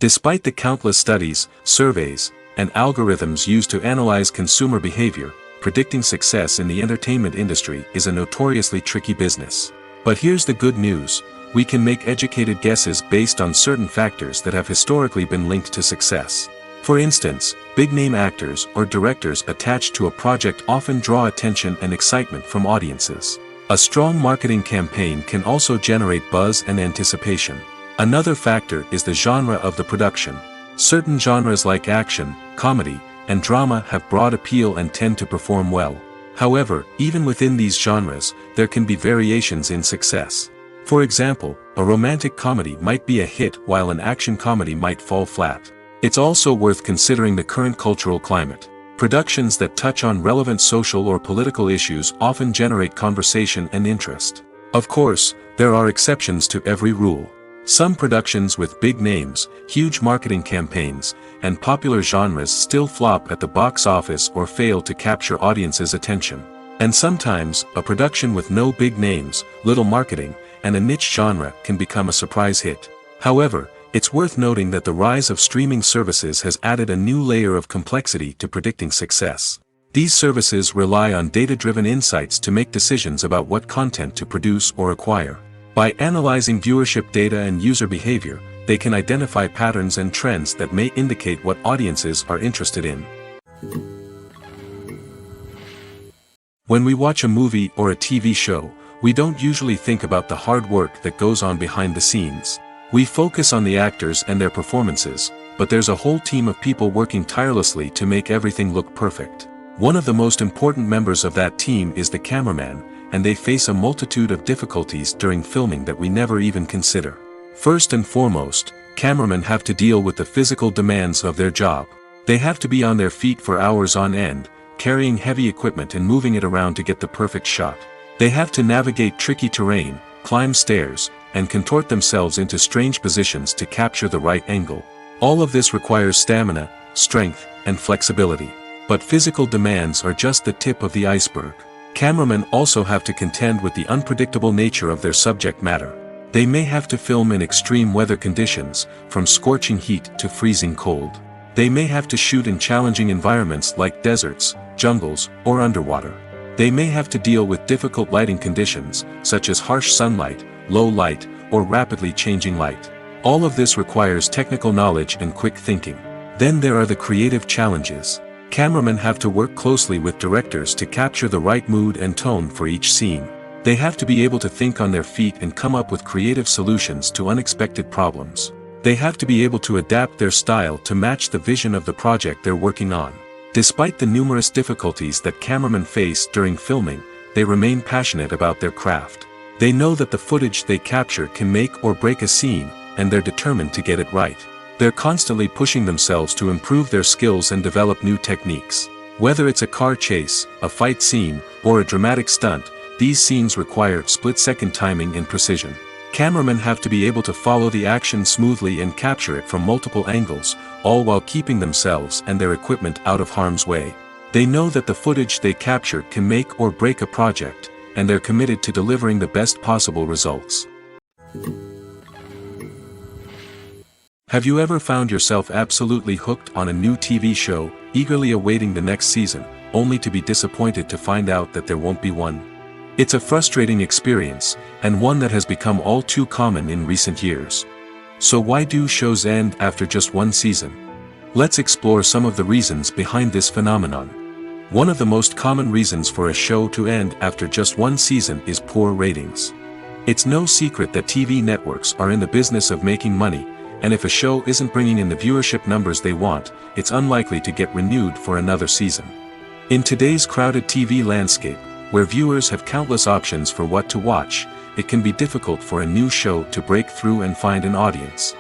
Speaker 1: Despite the countless studies, surveys, and algorithms used to analyze consumer behavior, predicting success in the entertainment industry is a notoriously tricky business. But here's the good news: we can make educated guesses based on certain factors that have historically been linked to success. For instance, big-name actors or directors attached to a project often draw attention and excitement from audiences. A strong marketing campaign can also generate buzz and anticipation. Another factor is the genre of the production. Certain genres like action, comedy, and drama have broad appeal and tend to perform well. However, even within these genres, there can be variations in success. For example, a romantic comedy might be a hit while an action comedy might fall flat. It's also worth considering the current cultural climate. Productions that touch on relevant social or political issues often generate conversation and interest. Of course, there are exceptions to every rule. Some productions with big names, huge marketing campaigns, and popular genres still flop at the box office or fail to capture audiences' attention. And sometimes, a production with no big names, little marketing, and a niche genre can become a surprise hit. However, it's worth noting that the rise of streaming services has added a new layer of complexity to predicting success. These services rely on data-driven insights to make decisions about what content to produce or acquire. By analyzing viewership data and user behavior, they can identify patterns and trends that may indicate what audiences are interested in. When we watch a movie or a TV show, we don't usually think about the hard work that goes on behind the scenes. We focus on the actors and their performances, but there's a whole team of people working tirelessly to make everything look perfect. One of the most important members of that team is the cameraman, and they face a multitude of difficulties during filming that we never even consider. First and foremost, cameramen have to deal with the physical demands of their job. They have to be on their feet for hours on end, carrying heavy equipment and moving it around to get the perfect shot. They have to navigate tricky terrain, climb stairs, and contort themselves into strange positions to capture the right angle. All of this requires stamina, strength, and flexibility. But physical demands are just the tip of the iceberg. Cameramen also have to contend with the unpredictable nature of their subject matter. They may have to film in extreme weather conditions, from scorching heat to freezing cold. They may have to shoot in challenging environments like deserts, jungles, or underwater. They may have to deal with difficult lighting conditions, such as harsh sunlight, low light, or rapidly changing light. All of this requires technical knowledge and quick thinking. Then there are the creative challenges. Cameramen have to work closely with directors to capture the right mood and tone for each scene. They have to be able to think on their feet and come up with creative solutions to unexpected problems. They have to be able to adapt their style to match the vision of the project they're working on. Despite the numerous difficulties that cameramen face during filming, they remain passionate about their craft. They know that the footage they capture can make or break a scene, and they're determined to get it right. They're constantly pushing themselves to improve their skills and develop new techniques. Whether it's a car chase, a fight scene, or a dramatic stunt, these scenes require split-second timing and precision. Cameramen have to be able to follow the action smoothly and capture it from multiple angles, all while keeping themselves and their equipment out of harm's way. They know that the footage they capture can make or break a project, and they're committed to delivering the best possible results. Have you ever found yourself absolutely hooked on a new TV show, eagerly awaiting the next season, only to be disappointed to find out that there won't be one? It's a frustrating experience, and one that has become all too common in recent years. So why do shows end after just one season? Let's explore some of the reasons behind this phenomenon. One of the most common reasons for a show to end after just one season is poor ratings. It's no secret that TV networks are in the business of making money, and if a show isn't bringing in the viewership numbers they want, it's unlikely to get renewed for another season. In today's crowded TV landscape, where viewers have countless options for what to watch, it can be difficult for a new show to break through and find an audience.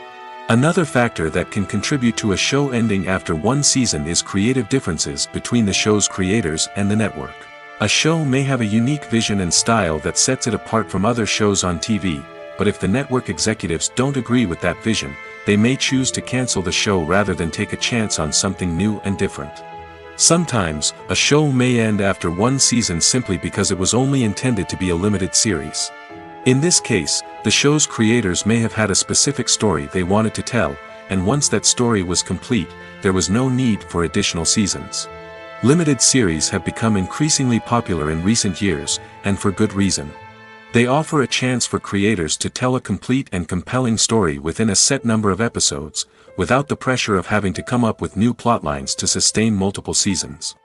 Speaker 1: Another factor that can contribute to a show ending after one season is creative differences between the show's creators and the network. A show may have a unique vision and style that sets it apart from other shows on TV, but if the network executives don't agree with that vision, they may choose to cancel the show rather than take a chance on something new and different. Sometimes, a show may end after one season simply because it was only intended to be a limited series. In this case, the show's creators may have had a specific story they wanted to tell, and once that story was complete, there was no need for additional seasons. Limited series have become increasingly popular in recent years, and for good reason. They offer a chance for creators to tell a complete and compelling story within a set number of episodes, without the pressure of having to come up with new plotlines to sustain multiple seasons.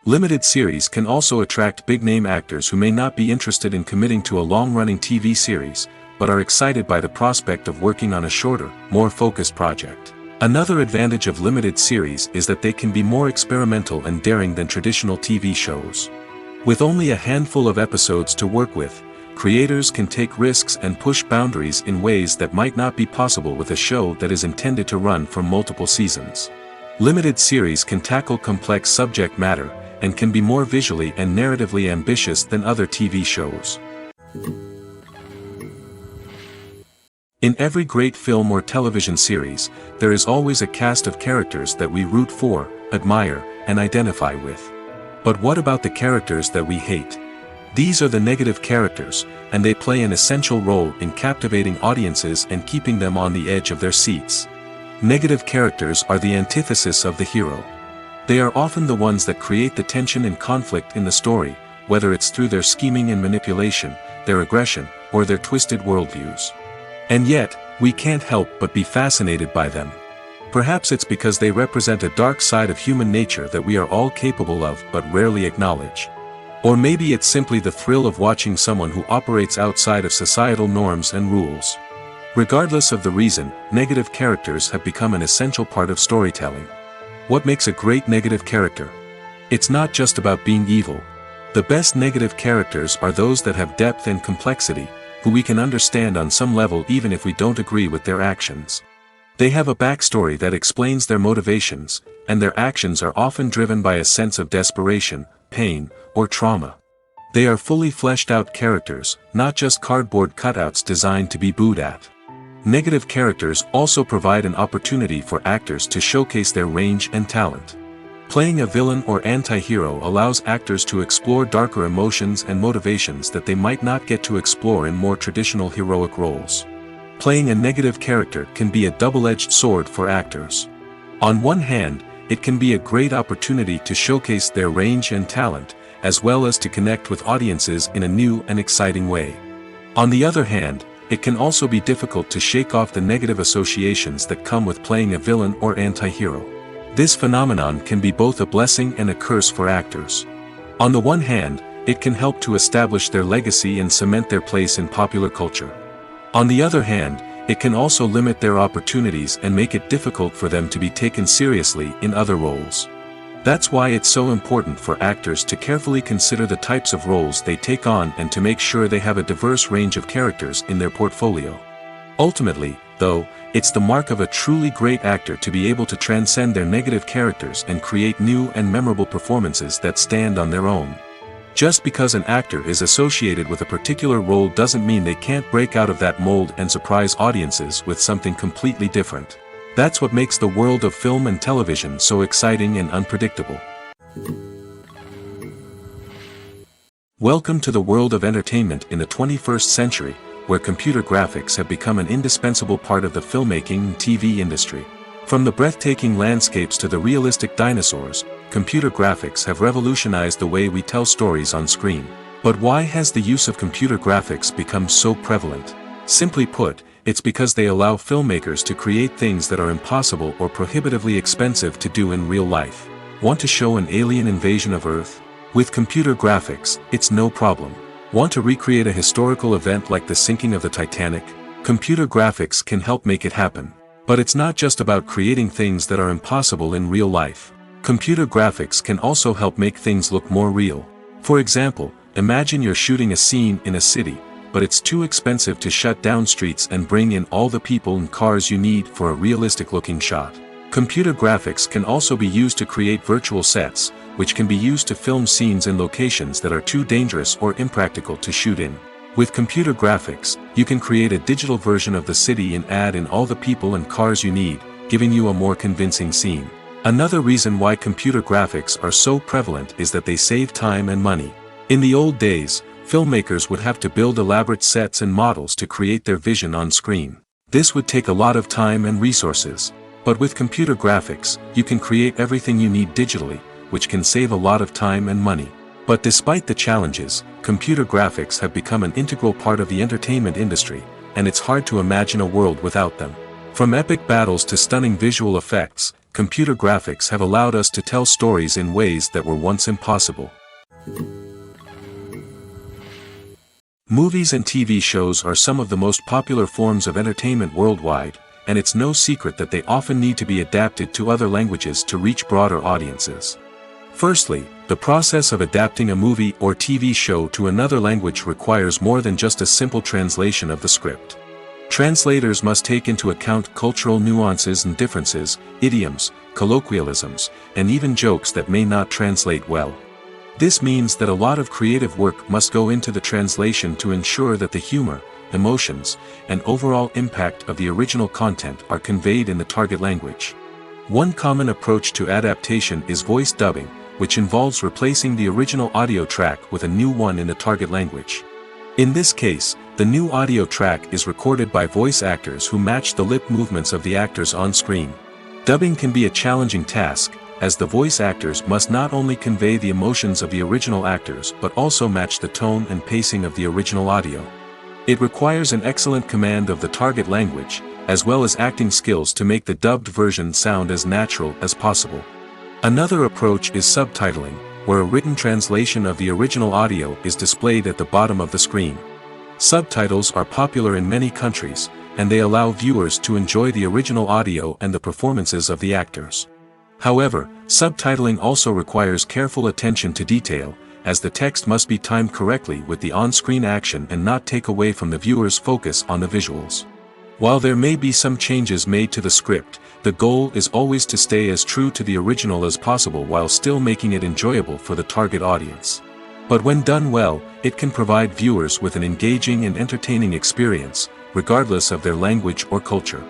Speaker 1: Limited series can also attract big-name actors who may not be interested in committing to a long-running TV series, but are excited by the prospect of working on a shorter, more focused project. Another advantage of limited series is that they can be more experimental and daring than traditional TV shows. With only a handful of episodes to work with, creators can take risks and push boundaries in ways that might not be possible with a show that is intended to run for multiple seasons. Limited series can tackle complex subject matter, and can be more visually and narratively ambitious than other TV shows. In every great film or television series, there is always a cast of characters that we root for, admire, and identify with. But what about the characters that we hate? These are the negative characters, and they play an essential role in captivating audiences and keeping them on the edge of their seats. Negative characters are the antithesis of the hero. They are often the ones that create the tension and conflict in the story, whether it's through their scheming and manipulation, their aggression, or their twisted worldviews. And yet, we can't help but be fascinated by them. Perhaps it's because they represent a dark side of human nature that we are all capable of but rarely acknowledge. Or maybe it's simply the thrill of watching someone who operates outside of societal norms and rules. Regardless of the reason, negative characters have become an essential part of storytelling. What makes a great negative character? It's not just about being evil. The best negative characters are those that have depth and complexity, who we can understand on some level even if we don't agree with their actions. They have a backstory that explains their motivations, and their actions are often driven by a sense of desperation, pain, or trauma. They are fully fleshed out characters, not just cardboard cutouts designed to be booed at. Negative characters also provide an opportunity for actors to showcase their range and talent. Playing a villain or anti-hero allows actors to explore darker emotions and motivations that they might not get to explore in more traditional heroic roles. Playing a negative character can be a double-edged sword for actors. On one hand, it can be a great opportunity to showcase their range and talent, as well as to connect with audiences in a new and exciting way. On the other hand, it can also be difficult to shake off the negative associations that come with playing a villain or anti-hero. This phenomenon can be both a blessing and a curse for actors. On the one hand, it can help to establish their legacy and cement their place in popular culture. On the other hand, it can also limit their opportunities and make it difficult for them to be taken seriously in other roles. That's why it's so important for actors to carefully consider the types of roles they take on and to make sure they have a diverse range of characters in their portfolio. Ultimately, though, it's the mark of a truly great actor to be able to transcend their negative characters and create new and memorable performances that stand on their own. Just because an actor is associated with a particular role doesn't mean they can't break out of that mold and surprise audiences with something completely different. That's what makes the world of film and television so exciting and unpredictable. Welcome to the world of entertainment in the 21st century, where computer graphics have become an indispensable part of the filmmaking and TV industry. From the breathtaking landscapes to the realistic dinosaurs, computer graphics have revolutionized the way we tell stories on screen. But why has the use of computer graphics become so prevalent? Simply put, it's because they allow filmmakers to create things that are impossible or prohibitively expensive to do in real life. Want to show an alien invasion of Earth? With computer graphics, it's no problem. Want to recreate a historical event like the sinking of the Titanic? Computer graphics can help make it happen. But it's not just about creating things that are impossible in real life. Computer graphics can also help make things look more real. For example, imagine you're shooting a scene in a city, but it's too expensive to shut down streets and bring in all the people and cars you need for a realistic-looking shot. Computer graphics can also be used to create virtual sets, which can be used to film scenes in locations that are too dangerous or impractical to shoot in. With computer graphics, you can create a digital version of the city and add in all the people and cars you need, giving you a more convincing scene. Another reason why computer graphics are so prevalent is that they save time and money. In the old days, filmmakers would have to build elaborate sets and models to create their vision on screen. This would take a lot of time and resources. But with computer graphics, you can create everything you need digitally, which can save a lot of time and money. But despite the challenges, computer graphics have become an integral part of the entertainment industry, and it's hard to imagine a world without them. From epic battles to stunning visual effects, computer graphics have allowed us to tell stories in ways that were once impossible. Movies and TV shows are some of the most popular forms of entertainment worldwide, and it's no secret that they often need to be adapted to other languages to reach broader audiences. Firstly, the process of adapting a movie or TV show to another language requires more than just a simple translation of the script. Translators must take into account cultural nuances and differences, idioms, colloquialisms, and even jokes that may not translate well. This means that a lot of creative work must go into the translation to ensure that the humor, emotions, and overall impact of the original content are conveyed in the target language. One common approach to adaptation is voice dubbing, which involves replacing the original audio track with a new one in the target language. In this case, the new audio track is recorded by voice actors who match the lip movements of the actors on screen. Dubbing can be a challenging task, as the voice actors must not only convey the emotions of the original actors but also match the tone and pacing of the original audio. It requires an excellent command of the target language, as well as acting skills to make the dubbed version sound as natural as possible. Another approach is subtitling, where a written translation of the original audio is displayed at the bottom of the screen. Subtitles are popular in many countries, and they allow viewers to enjoy the original audio and the performances of the actors. However, subtitling also requires careful attention to detail, as the text must be timed correctly with the on-screen action and not take away from the viewer's focus on the visuals. While there may be some changes made to the script, the goal is always to stay as true to the original as possible while still making it enjoyable for the target audience. But when done well, it can provide viewers with an engaging and entertaining experience, regardless of their language or culture.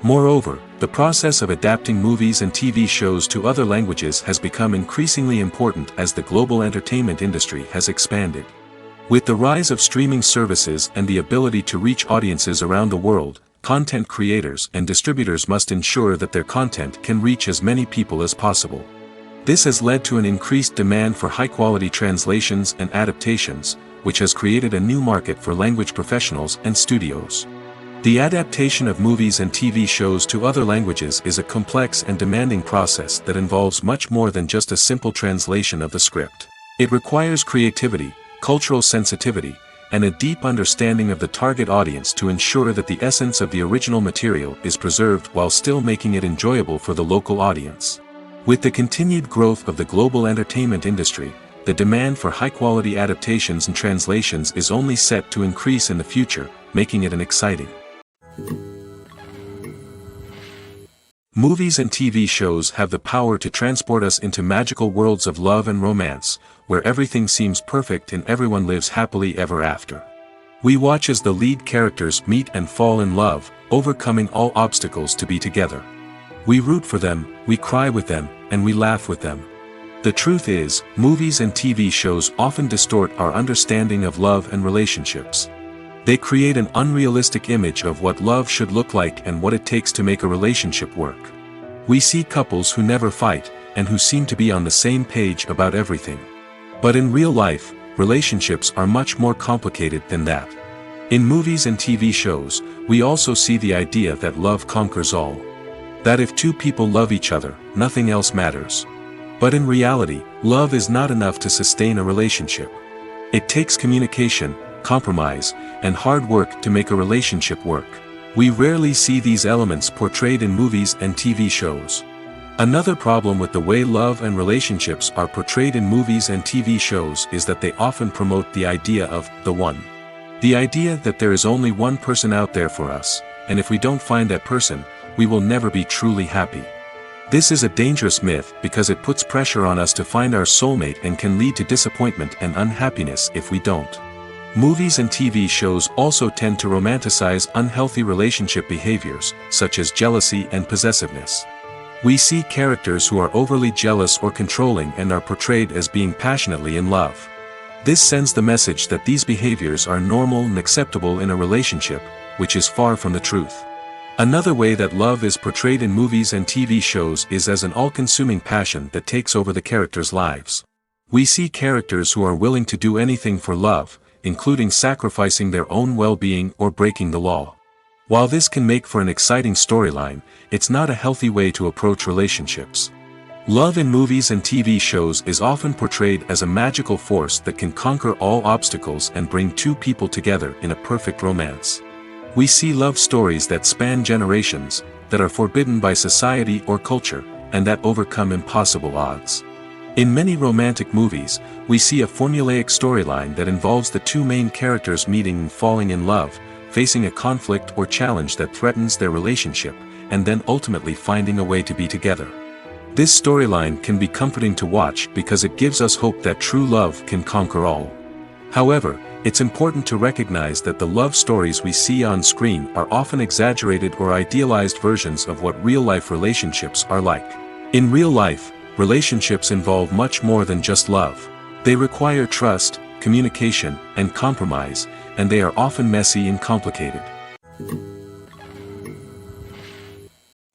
Speaker 1: Moreover, the process of adapting movies and TV shows to other languages has become increasingly important as the global entertainment industry has expanded. With the rise of streaming services and the ability to reach audiences around the world, content creators and distributors must ensure that their content can reach as many people as possible. This has led to an increased demand for high-quality translations and adaptations, which has created a new market for language professionals and studios. The adaptation of movies and TV shows to other languages is a complex and demanding process that involves much more than just a simple translation of the script. It requires creativity, cultural sensitivity, and a deep understanding of the target audience to ensure that the essence of the original material is preserved while still making it enjoyable for the local audience. With the continued growth of the global entertainment industry, the demand for high-quality adaptations and translations is only set to increase in the future, making it an exciting. Movies and TV shows have the power to transport us into magical worlds of love and romance, where everything seems perfect and everyone lives happily ever after. We watch as the lead characters meet and fall in love, overcoming all obstacles to be together. We root for them, we cry with them, and we laugh with them. The truth is, movies and TV shows often distort our understanding of love and relationships. They create an unrealistic image of what love should look like and what it takes to make a relationship work. We see couples who never fight, and who seem to be on the same page about everything. But in real life, relationships are much more complicated than that. In movies and TV shows, we also see the idea that love conquers all. That if two people love each other, nothing else matters. But in reality, love is not enough to sustain a relationship. It takes communication, compromise, and hard work to make a relationship work. We rarely see these elements portrayed in movies and TV shows. Another problem with the way love and relationships are portrayed in movies and TV shows is that they often promote the idea of the one. The idea that there is only one person out there for us, and if we don't find that person, we will never be truly happy. This is a dangerous myth because it puts pressure on us to find our soulmate and can lead to disappointment and unhappiness if we don't. Movies and TV shows also tend to romanticize unhealthy relationship behaviors, such as jealousy and possessiveness. We see characters who are overly jealous or controlling and are portrayed as being passionately in love. This sends the message that these behaviors are normal and acceptable in a relationship, which is far from the truth. Another way that love is portrayed in movies and TV shows is as an all-consuming passion that takes over the characters' lives. We see characters who are willing to do anything for love, including sacrificing their own well-being or breaking the law. While this can make for an exciting storyline, it's not a healthy way to approach relationships. Love in movies and TV shows is often portrayed as a magical force that can conquer all obstacles and bring two people together in a perfect romance. We see love stories that span generations, that are forbidden by society or culture, and that overcome impossible odds. In many romantic movies, we see a formulaic storyline that involves the two main characters meeting and falling in love, facing a conflict or challenge that threatens their relationship, and then ultimately finding a way to be together. This storyline can be comforting to watch because it gives us hope that true love can conquer all. However, it's important to recognize that the love stories we see on screen are often exaggerated or idealized versions of what real-life relationships are like. In real life, relationships involve much more than just love. They require trust, communication, and compromise, and they are often messy and complicated.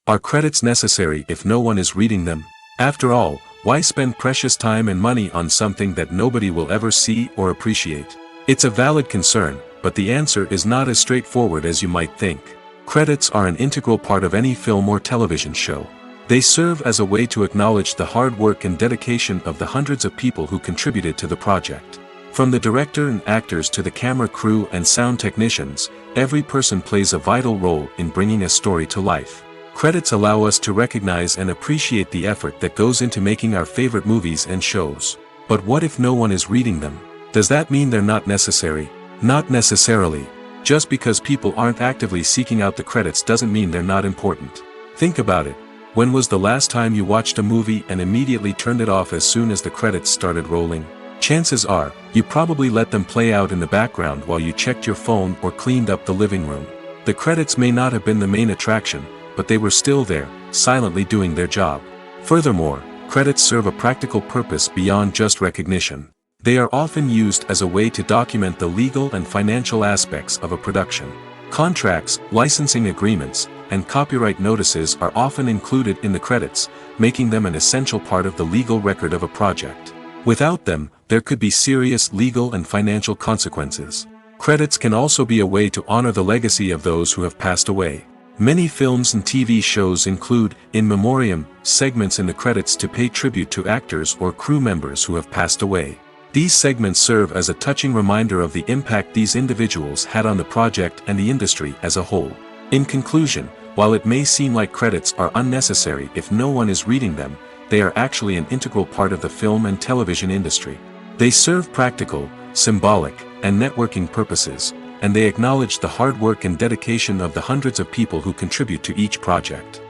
Speaker 1: Are credits necessary if no one is reading them? After all, why spend precious time and money on something that nobody will ever see or appreciate? It's a valid concern, but the answer is not as straightforward as you might think. Credits are an integral part of any film or television show. They serve as a way to acknowledge the hard work and dedication of the hundreds of people who contributed to the project. From the director and actors to the camera crew and sound technicians, every person plays a vital role in bringing a story to life. Credits allow us to recognize and appreciate the effort that goes into making our favorite movies and shows. But what if no one is reading them? Does that mean they're not necessary? Not necessarily. Just because people aren't actively seeking out the credits doesn't mean they're not important. Think about it. When was the last time you watched a movie and immediately turned it off as soon as the credits started rolling? Chances are, you probably let them play out in the background while you checked your phone or cleaned up the living room. The credits may not have been the main attraction, but they were still there, silently doing their job. Furthermore, credits serve a practical purpose beyond just recognition. They are often used as a way to document the legal and financial aspects of a production. Contracts, licensing agreements, and copyright notices are often included in the credits, making them an essential part of the legal record of a project. Without them, there could be serious legal and financial consequences. Credits can also be a way to honor the legacy of those who have passed away. Many films and TV shows include, in memoriam, segments in the credits to pay tribute to actors or crew members who have passed away. These segments serve as a touching reminder of the impact these individuals had on the project and the industry as a whole. In conclusion, while it may seem like credits are unnecessary if no one is reading them, they are actually an integral part of the film and television industry. They serve practical, symbolic, and networking purposes, and they acknowledge the hard work and dedication of the hundreds of people who contribute to each project.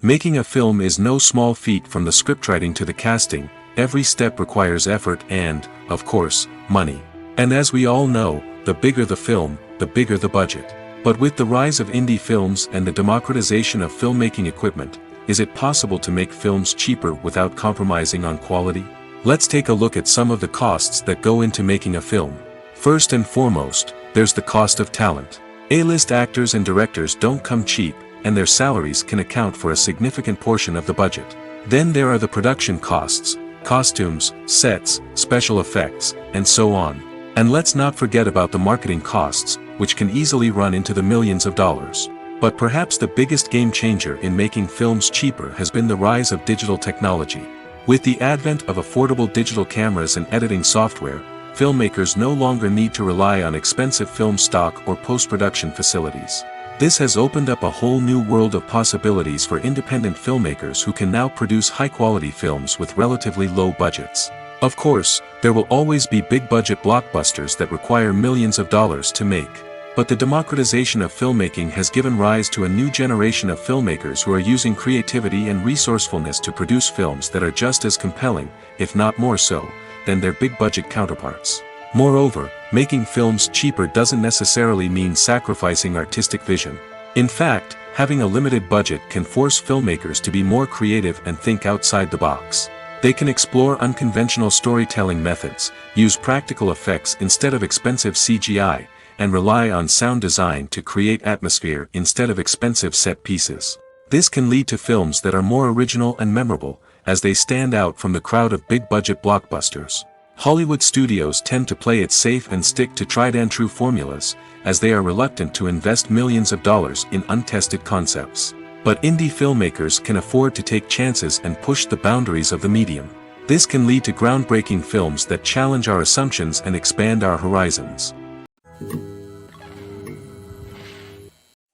Speaker 1: Making a film is no small feat. From the scriptwriting to the casting, every step requires effort and, of course, money. And as we all know, the bigger the film, the bigger the budget. But with the rise of indie films and the democratization of filmmaking equipment, is it possible to make films cheaper without compromising on quality? Let's take a look at some of the costs that go into making a film. First and foremost, there's the cost of talent. A-list actors and directors don't come cheap, and their salaries can account for a significant portion of the budget. Then there are the production costs, costumes, sets, special effects, and so on. And let's not forget about the marketing costs, which can easily run into the millions of dollars. But perhaps the biggest game changer in making films cheaper has been the rise of digital technology. With the advent of affordable digital cameras and editing software, filmmakers no longer need to rely on expensive film stock or post-production facilities. This has opened up a whole new world of possibilities for independent filmmakers who can now produce high-quality films with relatively low budgets. Of course, there will always be big-budget blockbusters that require millions of dollars to make. But the democratization of filmmaking has given rise to a new generation of filmmakers who are using creativity and resourcefulness to produce films that are just as compelling, if not more so, than their big-budget counterparts. Moreover, making films cheaper doesn't necessarily mean sacrificing artistic vision. In fact, having a limited budget can force filmmakers to be more creative and think outside the box. They can explore unconventional storytelling methods, use practical effects instead of expensive CGI, and rely on sound design to create atmosphere instead of expensive set pieces. This can lead to films that are more original and memorable, as they stand out from the crowd of big-budget blockbusters. Hollywood studios tend to play it safe and stick to tried-and-true formulas, as they are reluctant to invest millions of dollars in untested concepts. But indie filmmakers can afford to take chances and push the boundaries of the medium. This can lead to groundbreaking films that challenge our assumptions and expand our horizons.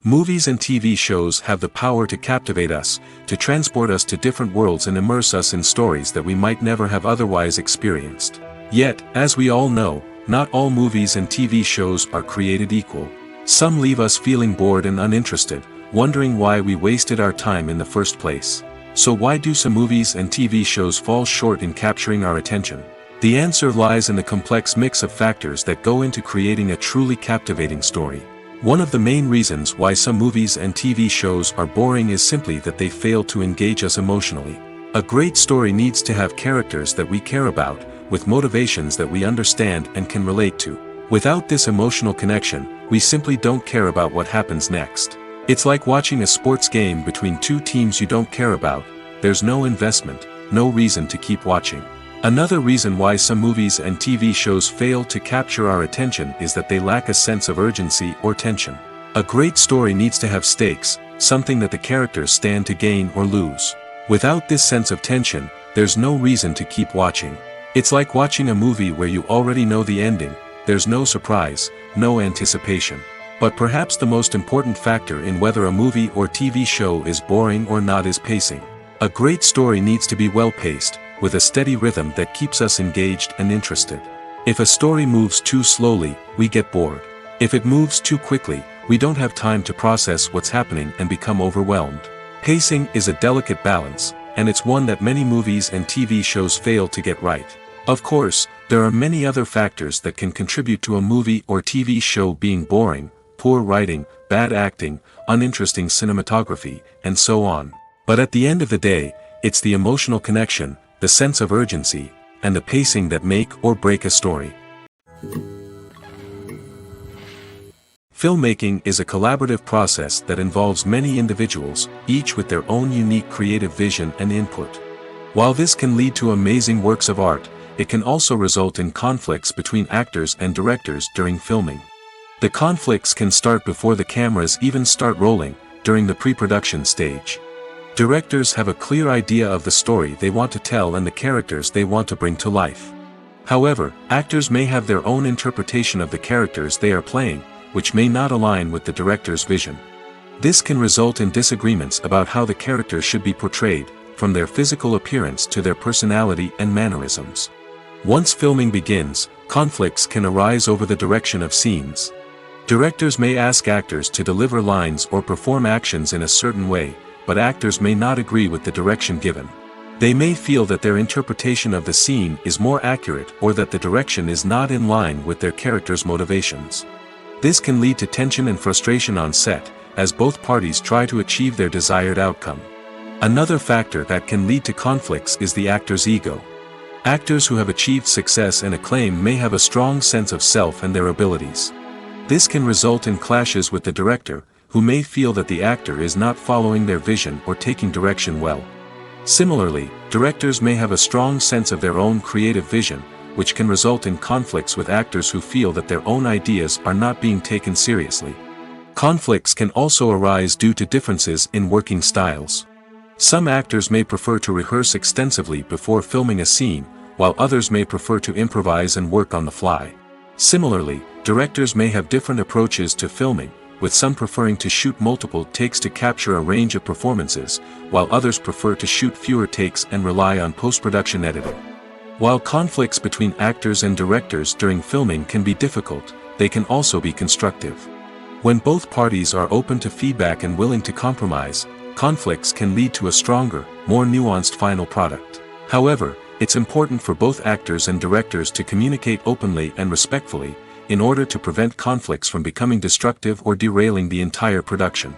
Speaker 1: Movies and TV shows have the power to captivate us, to transport us to different worlds and immerse us in stories that we might never have otherwise experienced. Yet, as we all know, not all movies and TV shows are created equal. Some leave us feeling bored and uninterested, wondering why we wasted our time in the first place. So why do some movies and TV shows fall short in capturing our attention? The answer lies in the complex mix of factors that go into creating a truly captivating story. One of the main reasons why some movies and TV shows are boring is simply that they fail to engage us emotionally. A great story needs to have characters that we care about, with motivations that we understand and can relate to. Without this emotional connection, we simply don't care about what happens next. It's like watching a sports game between two teams you don't care about. There's no investment, no reason to keep watching. Another reason why some movies and TV shows fail to capture our attention is that they lack a sense of urgency or tension. A great story needs to have stakes, something that the characters stand to gain or lose. Without this sense of tension, there's no reason to keep watching. It's like watching a movie where you already know the ending. There's no surprise, no anticipation. But perhaps the most important factor in whether a movie or TV show is boring or not is pacing. A great story needs to be well-paced, with a steady rhythm that keeps us engaged and interested. If a story moves too slowly, we get bored. If it moves too quickly, we don't have time to process what's happening and become overwhelmed. Pacing is a delicate balance, and it's one that many movies and TV shows fail to get right. Of course, there are many other factors that can contribute to a movie or TV show being boring: poor writing, bad acting, uninteresting cinematography, and so on. But at the end of the day, it's the emotional connection, the sense of urgency, and the pacing that make or break a story. Filmmaking is a collaborative process that involves many individuals, each with their own unique creative vision and input. While this can lead to amazing works of art, it can also result in conflicts between actors and directors during filming. The conflicts can start before the cameras even start rolling, during the pre-production stage. Directors have a clear idea of the story they want to tell and the characters they want to bring to life. However, actors may have their own interpretation of the characters they are playing, which may not align with the director's vision. This can result in disagreements about how the characters should be portrayed, from their physical appearance to their personality and mannerisms. Once filming begins, conflicts can arise over the direction of scenes. Directors may ask actors to deliver lines or perform actions in a certain way, but actors may not agree with the direction given. They may feel that their interpretation of the scene is more accurate or that the direction is not in line with their character's motivations. This can lead to tension and frustration on set, as both parties try to achieve their desired outcome. Another factor that can lead to conflicts is the actor's ego. Actors who have achieved success and acclaim may have a strong sense of self and their abilities. This can result in clashes with the director, who may feel that the actor is not following their vision or taking direction well. Similarly, directors may have a strong sense of their own creative vision, which can result in conflicts with actors who feel that their own ideas are not being taken seriously. Conflicts can also arise due to differences in working styles. Some actors may prefer to rehearse extensively before filming a scene, while others may prefer to improvise and work on the fly. Similarly, directors may have different approaches to filming, with some preferring to shoot multiple takes to capture a range of performances, while others prefer to shoot fewer takes and rely on post-production editing. While conflicts between actors and directors during filming can be difficult, they can also be constructive. When both parties are open to feedback and willing to compromise, conflicts can lead to a stronger, more nuanced final product. However, it's important for both actors and directors to communicate openly and respectfully, in order to prevent conflicts from becoming destructive or derailing the entire production.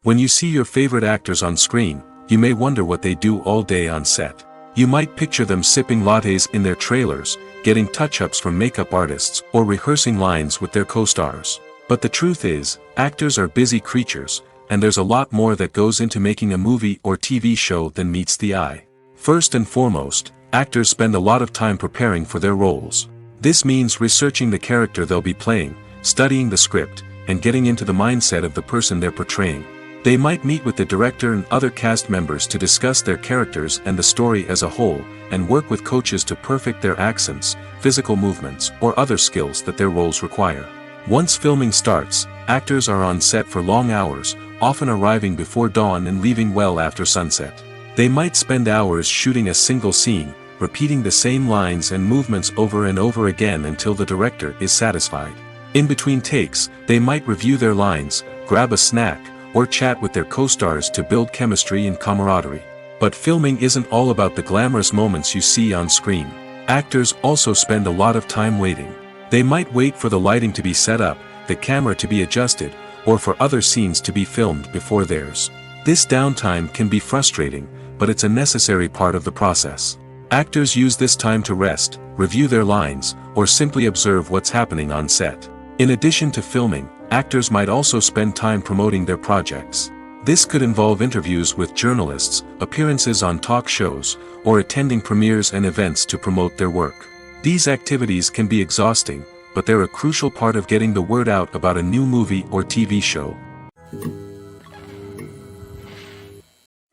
Speaker 1: When you see your favorite actors on screen, you may wonder what they do all day on set. You might picture them sipping lattes in their trailers, getting touch-ups from makeup artists, or rehearsing lines with their co-stars. But the truth is, actors are busy creatures, and there's a lot more that goes into making a movie or TV show than meets the eye. First and foremost, actors spend a lot of time preparing for their roles. This means researching the character they'll be playing, studying the script, and getting into the mindset of the person they're portraying. They might meet with the director and other cast members to discuss their characters and the story as a whole, and work with coaches to perfect their accents, physical movements, or other skills that their roles require. Once filming starts, actors are on set for long hours, often arriving before dawn and leaving well after sunset. They might spend hours shooting a single scene, repeating the same lines and movements over and over again until the director is satisfied. In between takes, they might review their lines, grab a snack, or chat with their co-stars to build chemistry and camaraderie. But filming isn't all about the glamorous moments you see on screen. Actors also spend a lot of time waiting. They might wait for the lighting to be set up, the camera to be adjusted, or for other scenes to be filmed before theirs. This downtime can be frustrating, but it's a necessary part of the process. Actors use this time to rest, review their lines, or simply observe what's happening on set. In addition to filming, actors might also spend time promoting their projects. This could involve interviews with journalists, appearances on talk shows, or attending premieres and events to promote their work. These activities can be exhausting, but they're a crucial part of getting the word out about a new movie or TV show.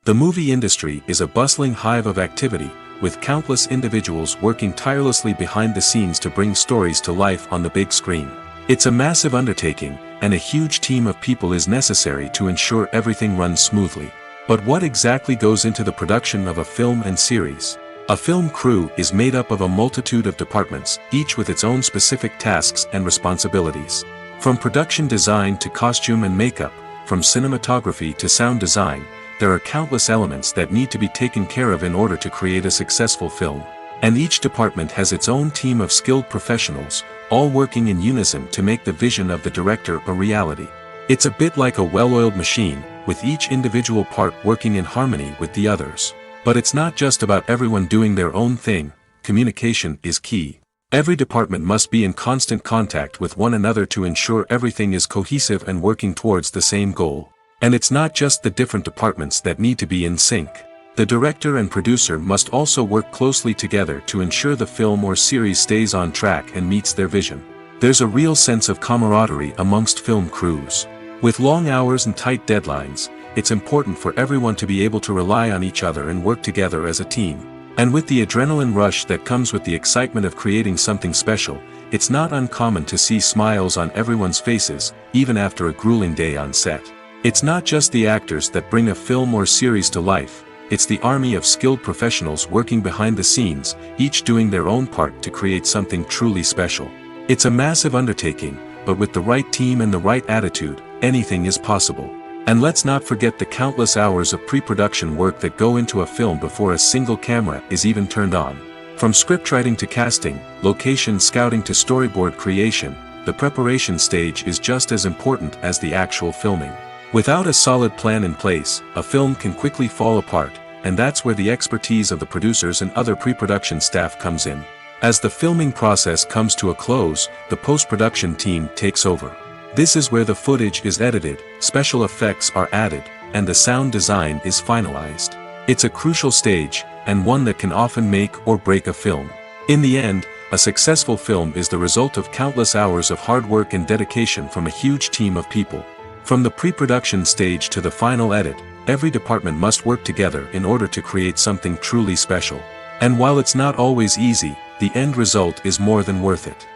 Speaker 1: The movie industry is a bustling hive of activity, with countless individuals working tirelessly behind the scenes to bring stories to life on the big screen. It's a massive undertaking, and a huge team of people is necessary to ensure everything runs smoothly. But what exactly goes into the production of a film and series? A film crew is made up of a multitude of departments, each with its own specific tasks and responsibilities. From production design to costume and makeup, from cinematography to sound design, there are countless elements that need to be taken care of in order to create a successful film. And each department has its own team of skilled professionals, all working in unison to make the vision of the director a reality. It's a bit like a well-oiled machine, with each individual part working in harmony with the others. But it's not just about everyone doing their own thing. Communication is key. Every department must be in constant contact with one another to ensure everything is cohesive and working towards the same goal. And it's not just the different departments that need to be in sync. The director and producer must also work closely together to ensure the film or series stays on track and meets their vision. There's a real sense of camaraderie amongst film crews. With long hours and tight deadlines, it's important for everyone to be able to rely on each other and work together as a team. And with the adrenaline rush that comes with the excitement of creating something special, it's not uncommon to see smiles on everyone's faces, even after a grueling day on set. It's not just the actors that bring a film or series to life. It's the army of skilled professionals working behind the scenes, each doing their own part to create something truly special. It's a massive undertaking, but with the right team and the right attitude, anything is possible. And let's not forget the countless hours of pre-production work that go into a film before a single camera is even turned on. From scriptwriting to casting, location scouting to storyboard creation, the preparation stage is just as important as the actual filming. Without a solid plan in place, a film can quickly fall apart, and that's where the expertise of the producers and other pre-production staff comes in. As the filming process comes to a close, the post-production team takes over. This is where the footage is edited, special effects are added, and the sound design is finalized. It's a crucial stage, and one that can often make or break a film. In the end, a successful film is the result of countless hours of hard work and dedication from a huge team of people. From the pre-production stage to the final edit, every department must work together in order to create something truly special. And while it's not always easy, the end result is more than worth it.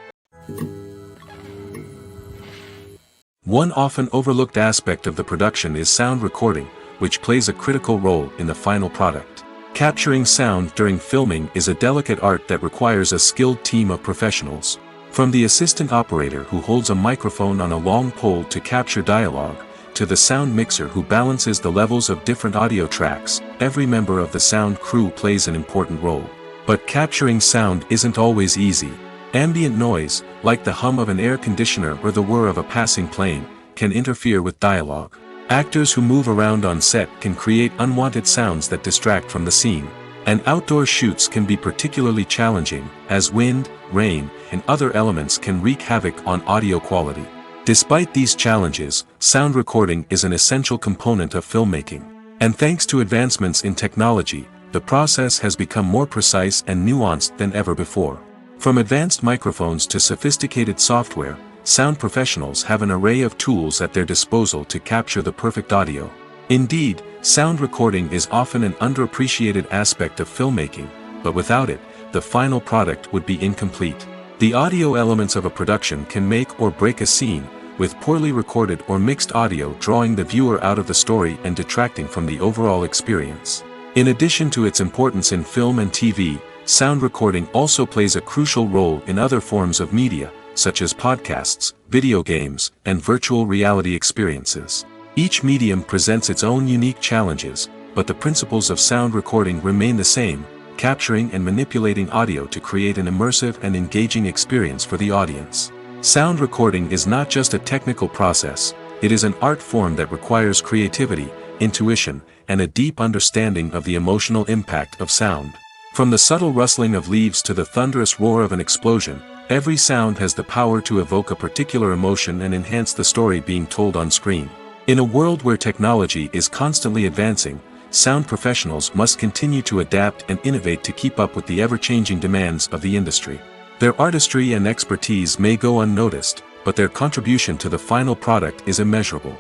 Speaker 1: One often overlooked aspect of the production is sound recording, which plays a critical role in the final product. Capturing sound during filming is a delicate art that requires a skilled team of professionals. From the assistant operator who holds a microphone on a long pole to capture dialogue, to the sound mixer who balances the levels of different audio tracks, every member of the sound crew plays an important role. But capturing sound isn't always easy. Ambient noise, like the hum of an air conditioner or the whir of a passing plane, can interfere with dialogue. Actors who move around on set can create unwanted sounds that distract from the scene. And outdoor shoots can be particularly challenging, as wind, rain, and other elements can wreak havoc on audio quality. Despite these challenges, sound recording is an essential component of filmmaking. And thanks to advancements in technology, the process has become more precise and nuanced than ever before. From advanced microphones to sophisticated software, sound professionals have an array of tools at their disposal to capture the perfect audio. Indeed, sound recording is often an underappreciated aspect of filmmaking, but without it, the final product would be incomplete. The audio elements of a production can make or break a scene, with poorly recorded or mixed audio drawing the viewer out of the story and detracting from the overall experience. In addition to its importance in film and TV, sound recording also plays a crucial role in other forms of media, such as podcasts, video games, and virtual reality experiences. Each medium presents its own unique challenges, but the principles of sound recording remain the same, capturing and manipulating audio to create an immersive and engaging experience for the audience. Sound recording is not just a technical process, it is an art form that requires creativity, intuition, and a deep understanding of the emotional impact of sound. From the subtle rustling of leaves to the thunderous roar of an explosion, every sound has the power to evoke a particular emotion and enhance the story being told on screen. In a world where technology is constantly advancing, sound professionals must continue to adapt and innovate to keep up with the ever-changing demands of the industry. Their artistry and expertise may go unnoticed, but their contribution to the final product is immeasurable.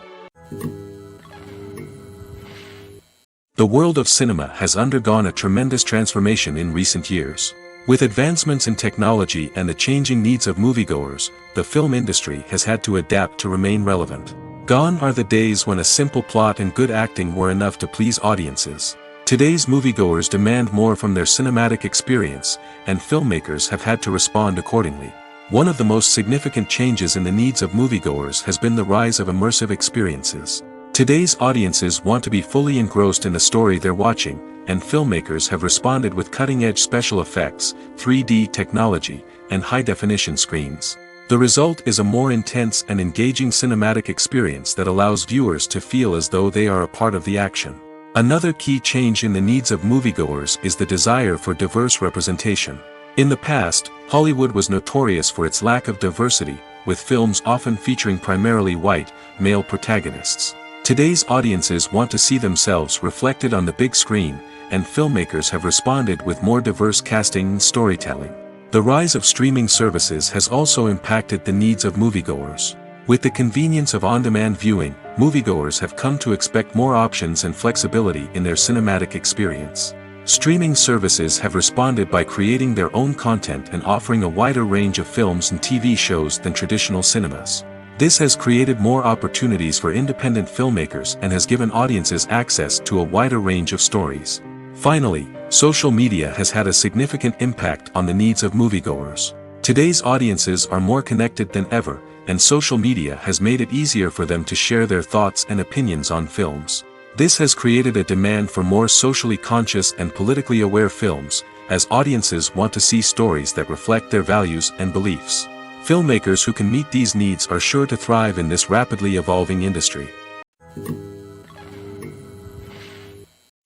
Speaker 1: The world of cinema has undergone a tremendous transformation in recent years. With advancements in technology and the changing needs of moviegoers, the film industry has had to adapt to remain relevant. Gone are the days when a simple plot and good acting were enough to please audiences. Today's moviegoers demand more from their cinematic experience, and filmmakers have had to respond accordingly. One of the most significant changes in the needs of moviegoers has been the rise of immersive experiences. Today's audiences want to be fully engrossed in the story they're watching, and filmmakers have responded with cutting-edge special effects, 3D technology, and high-definition screens. The result is a more intense and engaging cinematic experience that allows viewers to feel as though they are a part of the action. Another key change in the needs of moviegoers is the desire for diverse representation. In the past, Hollywood was notorious for its lack of diversity, with films often featuring primarily white, male protagonists. Today's audiences want to see themselves reflected on the big screen, and filmmakers have responded with more diverse casting and storytelling. The rise of streaming services has also impacted the needs of moviegoers. With the convenience of on-demand viewing, moviegoers have come to expect more options and flexibility in their cinematic experience. Streaming services have responded by creating their own content and offering a wider range of films and TV shows than traditional cinemas. This has created more opportunities for independent filmmakers and has given audiences access to a wider range of stories. Finally, social media has had a significant impact on the needs of moviegoers. Today's audiences are more connected than ever, and social media has made it easier for them to share their thoughts and opinions on films. This has created a demand for more socially conscious and politically aware films, as audiences want to see stories that reflect their values and beliefs. Filmmakers who can meet these needs are sure to thrive in this rapidly evolving industry.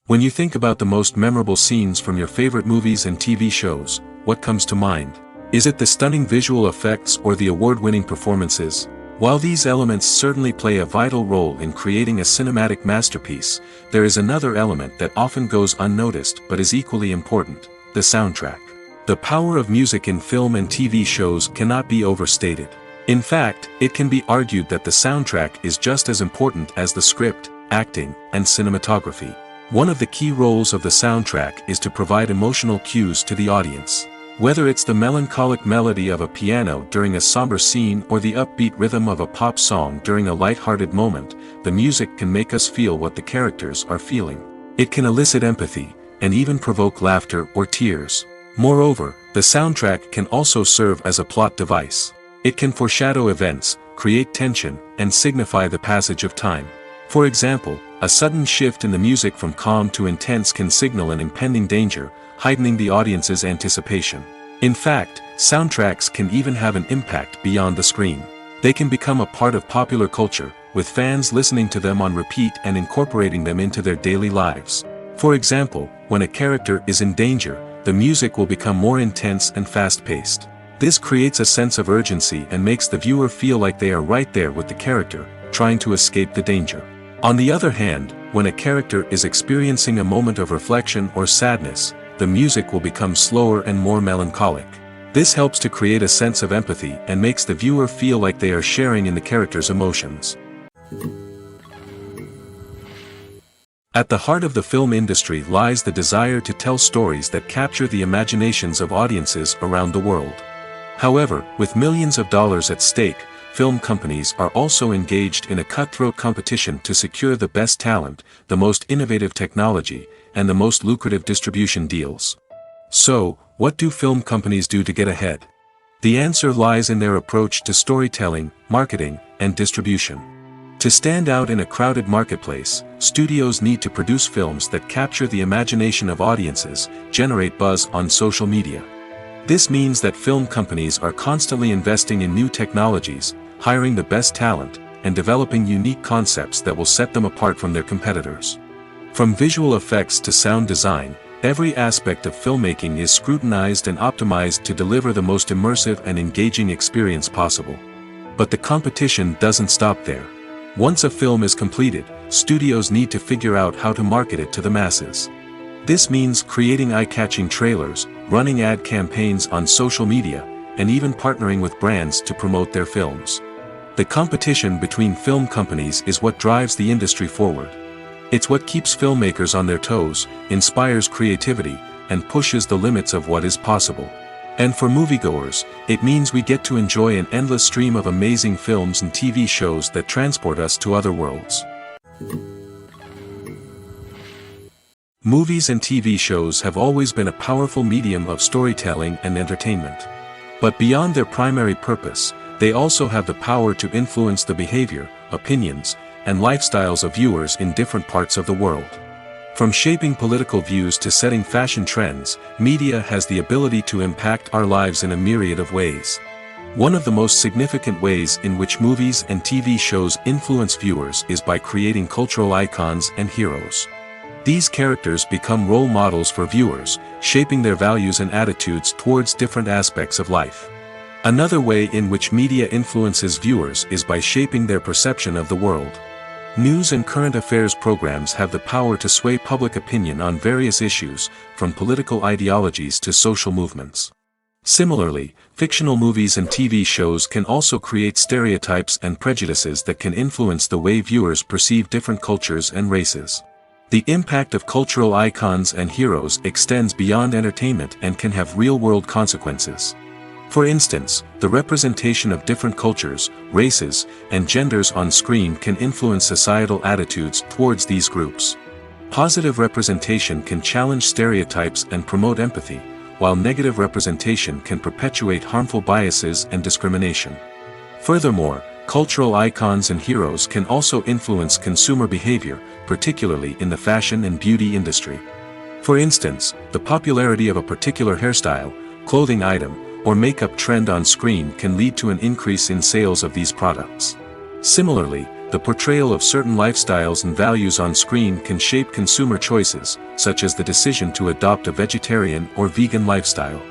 Speaker 1: When you think about the most memorable scenes from your favorite movies and TV shows, what comes to mind? Is it the stunning visual effects or the award-winning performances? While these elements certainly play a vital role in creating a cinematic masterpiece, there is another element that often goes unnoticed but is equally important: the soundtrack. The power of music in film and TV shows cannot be overstated. In fact, it can be argued that the soundtrack is just as important as the script, acting, and cinematography. One of the key roles of the soundtrack is to provide emotional cues to the audience. Whether it's the melancholic melody of a piano during a somber scene or the upbeat rhythm of a pop song during a light-hearted moment, the music can make us feel what the characters are feeling. It can elicit empathy, and even provoke laughter or tears. Moreover, the soundtrack can also serve as a plot device. It can foreshadow events, create tension, and signify the passage of time. For example, a sudden shift in the music from calm to intense can signal an impending danger, heightening the audience's anticipation. In fact, soundtracks can even have an impact beyond the screen. They can become a part of popular culture, with fans listening to them on repeat and incorporating them into their daily lives. For example, when a character is in danger, the music will become more intense and fast-paced. This creates a sense of urgency and makes the viewer feel like they are right there with the character, trying to escape the danger. On the other hand, when a character is experiencing a moment of reflection or sadness, the music will become slower and more melancholic. This helps to create a sense of empathy and makes the viewer feel like they are sharing in the character's emotions. At the heart of the film industry lies the desire to tell stories that capture the imaginations of audiences around the world. However, with millions of dollars at stake, film companies are also engaged in a cutthroat competition to secure the best talent, the most innovative technology, and the most lucrative distribution deals. So, what do film companies do to get ahead? The answer lies in their approach to storytelling, marketing, and distribution. To stand out in a crowded marketplace, studios need to produce films that capture the imagination of audiences, generate buzz on social media. This means that film companies are constantly investing in new technologies, hiring the best talent, and developing unique concepts that will set them apart from their competitors. From visual effects to sound design, every aspect of filmmaking is scrutinized and optimized to deliver the most immersive and engaging experience possible. But the competition doesn't stop there. Once a film is completed, studios need to figure out how to market it to the masses. This means creating eye-catching trailers, running ad campaigns on social media, and even partnering with brands to promote their films. The competition between film companies is what drives the industry forward. It's what keeps filmmakers on their toes, inspires creativity, and pushes the limits of what is possible. And for moviegoers, it means we get to enjoy an endless stream of amazing films and TV shows that transport us to other worlds. Movies and TV shows have always been a powerful medium of storytelling and entertainment. But beyond their primary purpose, they also have the power to influence the behavior, opinions, and lifestyles of viewers in different parts of the world. From shaping political views to setting fashion trends, media has the ability to impact our lives in a myriad of ways. One of the most significant ways in which movies and TV shows influence viewers is by creating cultural icons and heroes. These characters become role models for viewers, shaping their values and attitudes towards different aspects of life. Another way in which media influences viewers is by shaping their perception of the world. News and current affairs programs have the power to sway public opinion on various issues, from political ideologies to social movements. Similarly, fictional movies and TV shows can also create stereotypes and prejudices that can influence the way viewers perceive different cultures and races. The impact of cultural icons and heroes extends beyond entertainment and can have real-world consequences. For instance, the representation of different cultures, races, and genders on screen can influence societal attitudes towards these groups. Positive representation can challenge stereotypes and promote empathy, while negative representation can perpetuate harmful biases and discrimination. Furthermore, cultural icons and heroes can also influence consumer behavior, particularly in the fashion and beauty industry. For instance, the popularity of a particular hairstyle, clothing item, or makeup trend on screen can lead to an increase in sales of these products. Similarly, the portrayal of certain lifestyles and values on screen can shape consumer choices, such as the decision to adopt a vegetarian or vegan lifestyle.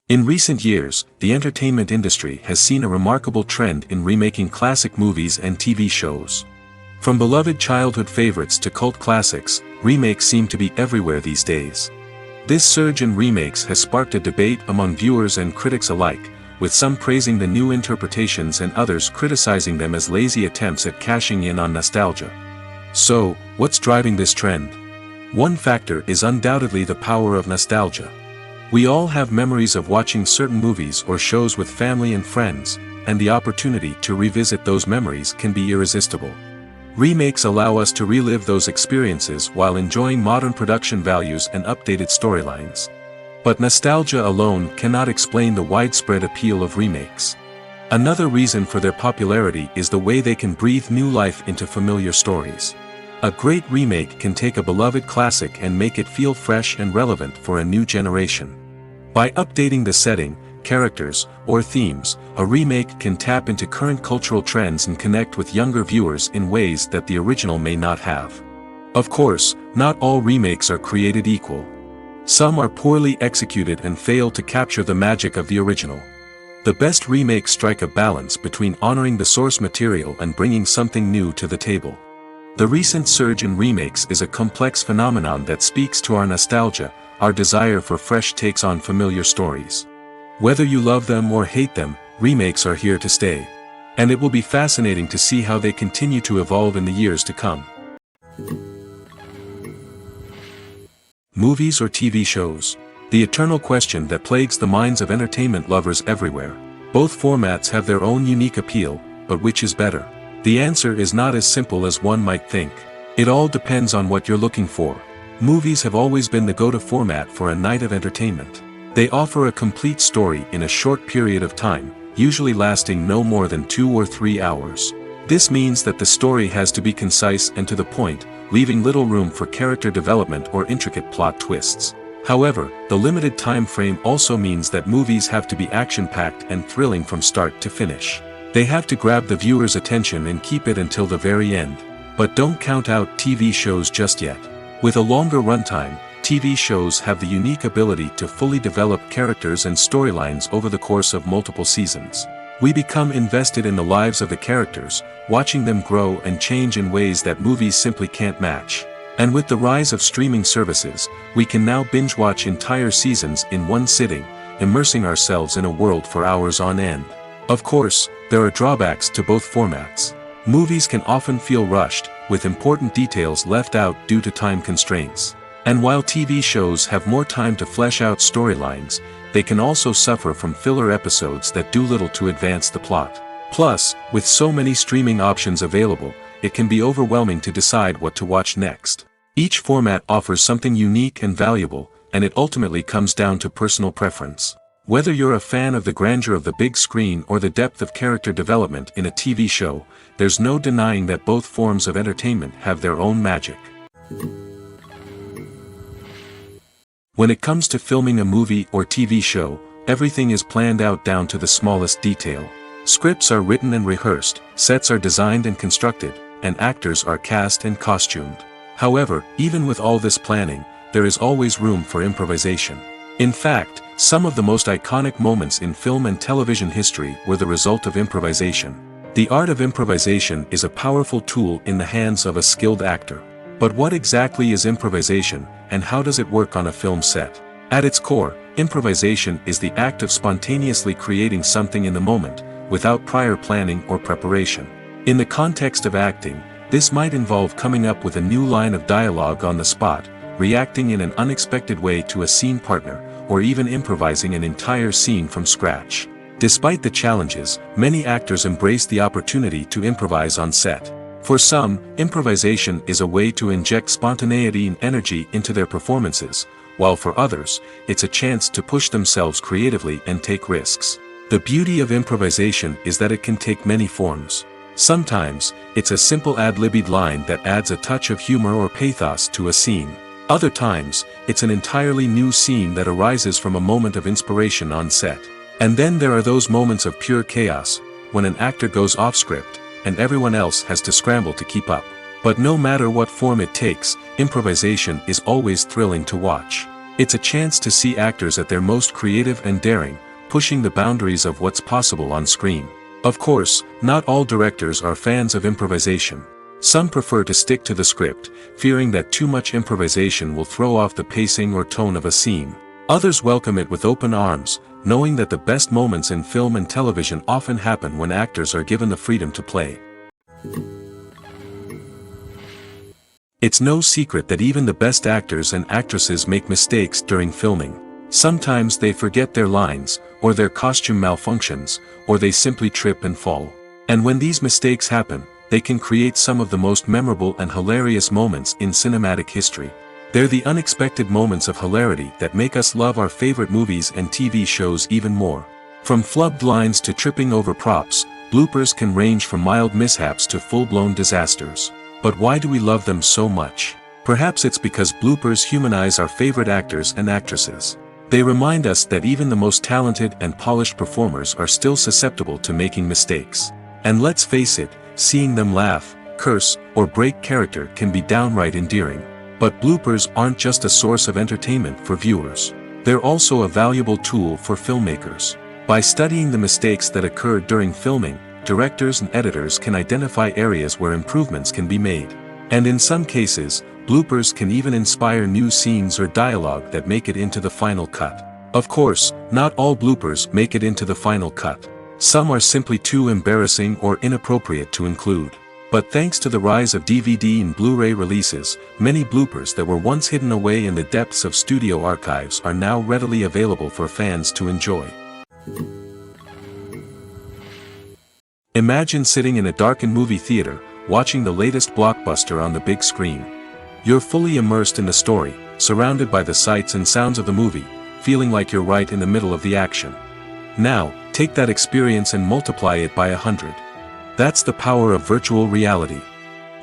Speaker 1: In recent years, the entertainment industry has seen a remarkable trend in remaking classic movies and TV shows. From beloved childhood favorites to cult classics, remakes seem to be everywhere these days. This surge in remakes has sparked a debate among viewers and critics alike, with some praising the new interpretations and others criticizing them as lazy attempts at cashing in on nostalgia. So, what's driving this trend? One factor is undoubtedly the power of nostalgia. We all have memories of watching certain movies or shows with family and friends, and the opportunity to revisit those memories can be irresistible. Remakes allow us to relive those experiences while enjoying modern production values and updated storylines. But nostalgia alone cannot explain the widespread appeal of remakes. Another reason for their popularity is the way they can breathe new life into familiar stories. A great remake can take a beloved classic and make it feel fresh and relevant for a new generation. By updating the setting, characters, or themes, a remake can tap into current cultural trends and connect with younger viewers in ways that the original may not have. Of course, not all remakes are created equal. Some are poorly executed and fail to capture the magic of the original. The best remakes strike a balance between honoring the source material and bringing something new to the table. The recent surge in remakes is a complex phenomenon that speaks to our nostalgia, our desire for fresh takes on familiar stories. Whether you love them or hate them, remakes are here to stay. And it will be fascinating to see how they continue to evolve in the years to come. Movies or TV shows? The eternal question that plagues the minds of entertainment lovers everywhere. Both formats have their own unique appeal, but which is better? The answer is not as simple as one might think. It all depends on what you're looking for. Movies have always been the go-to format for a night of entertainment. They offer a complete story in a short period of time, usually lasting no more than 2 or 3 hours. This means that the story has to be concise and to the point, leaving little room for character development or intricate plot twists. However, the limited time frame also means that movies have to be action-packed and thrilling from start to finish. They have to grab the viewer's attention and keep it until the very end. But don't count out TV shows just yet. With a longer runtime, TV shows have the unique ability to fully develop characters and storylines over the course of multiple seasons. We become invested in the lives of the characters, watching them grow and change in ways that movies simply can't match. And with the rise of streaming services, we can now binge-watch entire seasons in one sitting, immersing ourselves in a world for hours on end. Of course, there are drawbacks to both formats. Movies can often feel rushed, with important details left out due to time constraints. And while TV shows have more time to flesh out storylines, they can also suffer from filler episodes that do little to advance the plot. Plus, with so many streaming options available, it can be overwhelming to decide what to watch next. Each format offers something unique and valuable, and it ultimately comes down to personal preference. Whether you're a fan of the grandeur of the big screen or the depth of character development in a TV show, there's no denying that both forms of entertainment have their own magic. When it comes to filming a movie or TV show, everything is planned out down to the smallest detail. Scripts are written and rehearsed, sets are designed and constructed, and actors are cast and costumed. However, even with all this planning, there is always room for improvisation. In fact, some of the most iconic moments in film and television history were the result of improvisation. The art of improvisation is a powerful tool in the hands of a skilled actor. But what exactly is improvisation, and how does it work on a film set? At its core, improvisation is the act of spontaneously creating something in the moment, without prior planning or preparation. In the context of acting, this might involve coming up with a new line of dialogue on the spot, reacting in an unexpected way to a scene partner, or even improvising an entire scene from scratch. Despite the challenges, many actors embrace the opportunity to improvise on set. For some, improvisation is a way to inject spontaneity and energy into their performances, while for others, it's a chance to push themselves creatively and take risks. The beauty of improvisation is that it can take many forms. Sometimes, it's a simple ad-libbed line that adds a touch of humor or pathos to a scene. Other times, it's an entirely new scene that arises from a moment of inspiration on set. And then there are those moments of pure chaos, when an actor goes off script, and everyone else has to scramble to keep up. But no matter what form it takes, improvisation is always thrilling to watch. It's a chance to see actors at their most creative and daring, pushing the boundaries of what's possible on screen. Of course, not all directors are fans of improvisation. Some prefer to stick to the script, fearing that too much improvisation will throw off the pacing or tone of a scene. Others welcome it with open arms, knowing that the best moments in film and television often happen when actors are given the freedom to play. It's no secret that even the best actors and actresses make mistakes during filming. Sometimes they forget their lines, or their costume malfunctions, or they simply trip and fall. And when these mistakes happen, they can create some of the most memorable and hilarious moments in cinematic history. They're the unexpected moments of hilarity that make us love our favorite movies and TV shows even more. From flubbed lines to tripping over props, bloopers can range from mild mishaps to full-blown disasters. But why do we love them so much? Perhaps it's because bloopers humanize our favorite actors and actresses. They remind us that even the most talented and polished performers are still susceptible to making mistakes. And let's face it, seeing them laugh, curse, or break character can be downright endearing. But bloopers aren't just a source of entertainment for viewers. They're also a valuable tool for filmmakers. By studying the mistakes that occurred during filming, directors and editors can identify areas where improvements can be made. And in some cases, bloopers can even inspire new scenes or dialogue that make it into the final cut. Of course, not all bloopers make it into the final cut. Some are simply too embarrassing or inappropriate to include. But thanks to the rise of DVD and Blu-ray releases, many bloopers that were once hidden away in the depths of studio archives are now readily available for fans to enjoy. Imagine sitting in a darkened movie theater, watching the latest blockbuster on the big screen. You're fully immersed in the story, surrounded by the sights and sounds of the movie, feeling like you're right in the middle of the action. Now, take that experience and multiply it by 100. That's the power of virtual reality.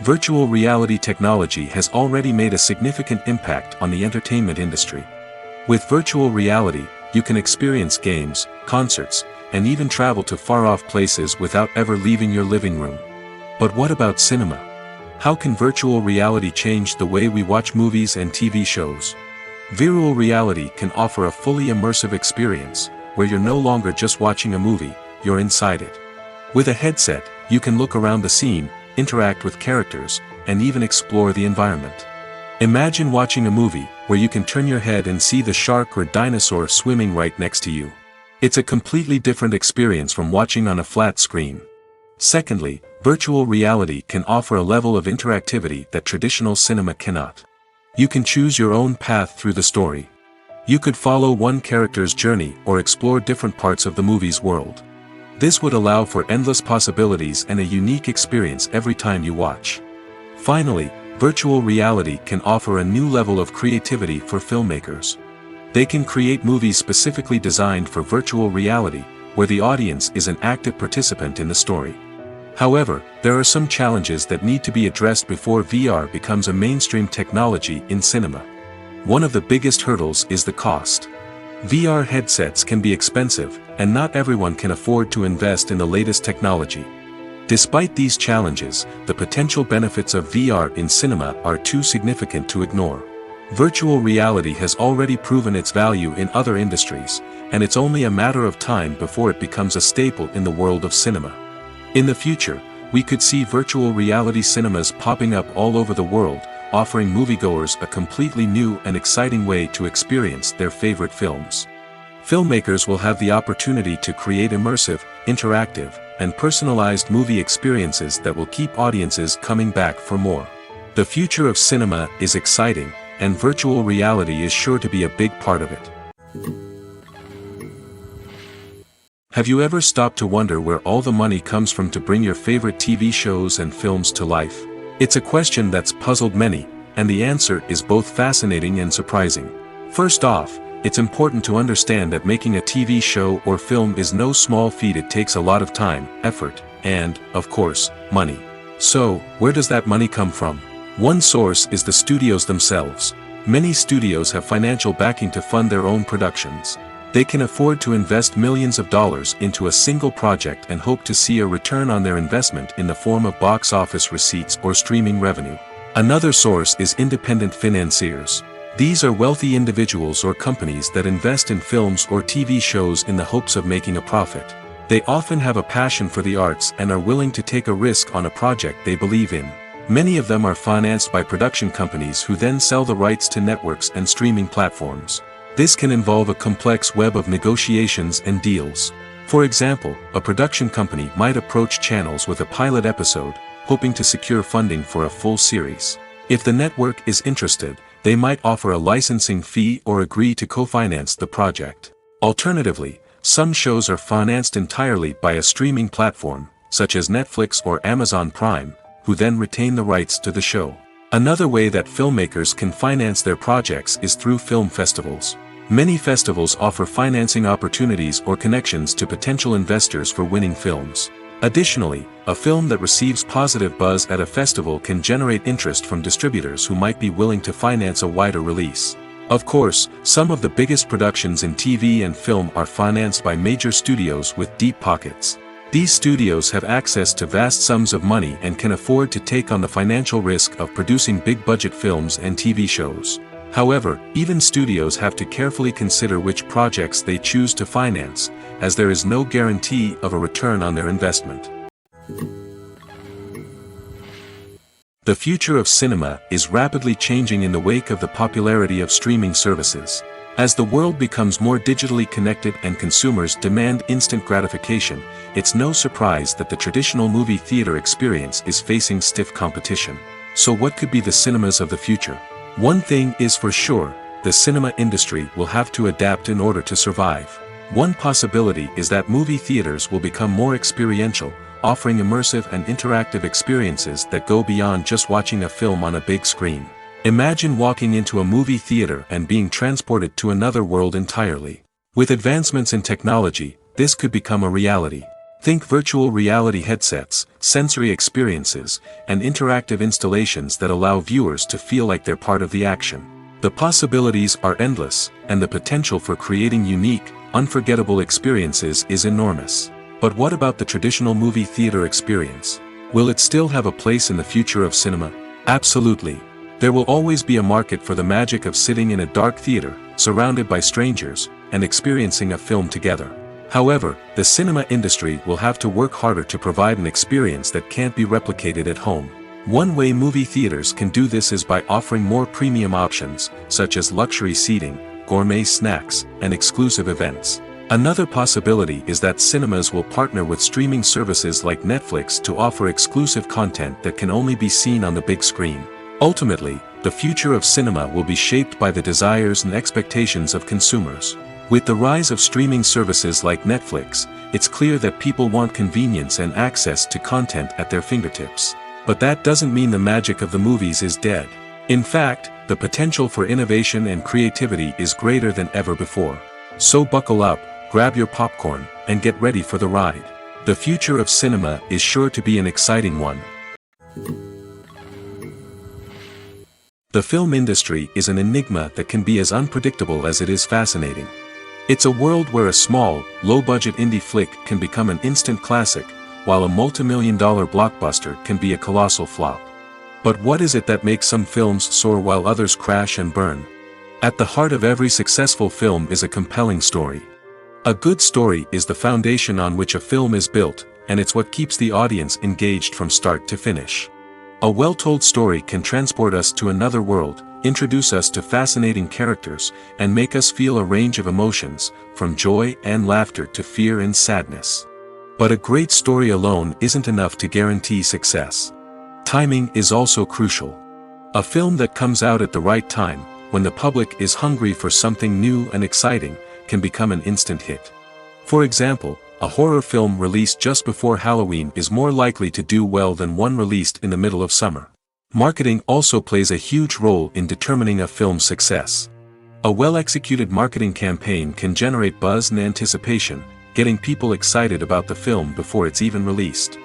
Speaker 1: Virtual reality technology has already made a significant impact on the entertainment industry. With virtual reality, you can experience games, concerts, and even travel to far-off places without ever leaving your living room. But what about cinema? How can virtual reality change the way we watch movies and TV shows? Virtual reality can offer a fully immersive experience, where you're no longer just watching a movie, you're inside it. With a headset, you can look around the scene, interact with characters, and even explore the environment. Imagine watching a movie where you can turn your head and see the shark or dinosaur swimming right next to you. It's a completely different experience from watching on a flat screen. Secondly, virtual reality can offer a level of interactivity that traditional cinema cannot. You can choose your own path through the story. You could follow one character's journey or explore different parts of the movie's world. This would allow for endless possibilities and a unique experience every time you watch. Finally, virtual reality can offer a new level of creativity for filmmakers. They can create movies specifically designed for virtual reality, where the audience is an active participant in the story. However, there are some challenges that need to be addressed before VR becomes a mainstream technology in cinema. One of the biggest hurdles is the cost. VR headsets can be expensive, and not everyone can afford to invest in the latest technology. Despite these challenges, the potential benefits of VR in cinema are too significant to ignore. Virtual reality has already proven its value in other industries, and it's only a matter of time before it becomes a staple in the world of cinema. In the future, we could see virtual reality cinemas popping up all over the world, offering moviegoers a completely new and exciting way to experience their favorite films. Filmmakers will have the opportunity to create immersive, interactive, and personalized movie experiences that will keep audiences coming back for more. The future of cinema is exciting, and virtual reality is sure to be a big part of it. Have you ever stopped to wonder where all the money comes from to bring your favorite TV shows and films to life? It's a question that's puzzled many, and the answer is both fascinating and surprising. First off, it's important to understand that making a TV show or film is no small feat. It takes a lot of time, effort, and, of course, money. So, where does that money come from? One source is the studios themselves. Many studios have financial backing to fund their own productions. They can afford to invest millions of dollars into a single project and hope to see a return on their investment in the form of box office receipts or streaming revenue. Another source is independent financiers. These are wealthy individuals or companies that invest in films or TV shows in the hopes of making a profit. They often have a passion for the arts and are willing to take a risk on a project they believe in. Many of them are financed by production companies who then sell the rights to networks and streaming platforms. This can involve a complex web of negotiations and deals. For example, a production company might approach channels with a pilot episode, hoping to secure funding for a full series. If the network is interested, they might offer a licensing fee or agree to co-finance the project. Alternatively, some shows are financed entirely by a streaming platform, such as Netflix or Amazon Prime, who then retain the rights to the show. Another way that filmmakers can finance their projects is through film festivals. Many festivals offer financing opportunities or connections to potential investors for winning films. Additionally, a film that receives positive buzz at a festival can generate interest from distributors who might be willing to finance a wider release. Of course, some of the biggest productions in TV and film are financed by major studios with deep pockets. These studios have access to vast sums of money and can afford to take on the financial risk of producing big-budget films and TV shows. However, even studios have to carefully consider which projects they choose to finance, as there is no guarantee of a return on their investment. The future of cinema is rapidly changing in the wake of the popularity of streaming services. As the world becomes more digitally connected and consumers demand instant gratification, it's no surprise that the traditional movie theater experience is facing stiff competition. So what could be the cinemas of the future? One thing is for sure, the cinema industry will have to adapt in order to survive. One possibility is that movie theaters will become more experiential, offering immersive and interactive experiences that go beyond just watching a film on a big screen. Imagine walking into a movie theater and being transported to another world entirely. With advancements in technology, this could become a reality. Think virtual reality headsets, sensory experiences, and interactive installations that allow viewers to feel like they're part of the action. The possibilities are endless, and the potential for creating unique, unforgettable experiences is enormous. But what about the traditional movie theater experience? Will it still have a place in the future of cinema? Absolutely. There will always be a market for the magic of sitting in a dark theater, surrounded by strangers, and experiencing a film together. However, the cinema industry will have to work harder to provide an experience that can't be replicated at home. One way movie theaters can do this is by offering more premium options, such as luxury seating, gourmet snacks, and exclusive events. Another possibility is that cinemas will partner with streaming services like Netflix to offer exclusive content that can only be seen on the big screen. Ultimately, the future of cinema will be shaped by the desires and expectations of consumers. With the rise of streaming services like Netflix, it's clear that people want convenience and access to content at their fingertips. But that doesn't mean the magic of the movies is dead. In fact, the potential for innovation and creativity is greater than ever before. So buckle up, grab your popcorn, and get ready for the ride. The future of cinema is sure to be an exciting one. The film industry is an enigma that can be as unpredictable as it is fascinating. It's a world where a small, low-budget indie flick can become an instant classic, while a multi-million-dollar blockbuster can be a colossal flop. But what is it that makes some films soar while others crash and burn? At the heart of every successful film is a compelling story. A good story is the foundation on which a film is built, and it's what keeps the audience engaged from start to finish. A well-told story can transport us to another world, introduce us to fascinating characters, and make us feel a range of emotions, from joy and laughter to fear and sadness. But a great story alone isn't enough to guarantee success. Timing is also crucial. A film that comes out at the right time, when the public is hungry for something new and exciting, can become an instant hit. For example, a horror film released just before Halloween is more likely to do well than one released in the middle of summer. Marketing also plays a huge role in determining a film's success. A well-executed marketing campaign can generate buzz and anticipation, getting people excited about the film before it's even released.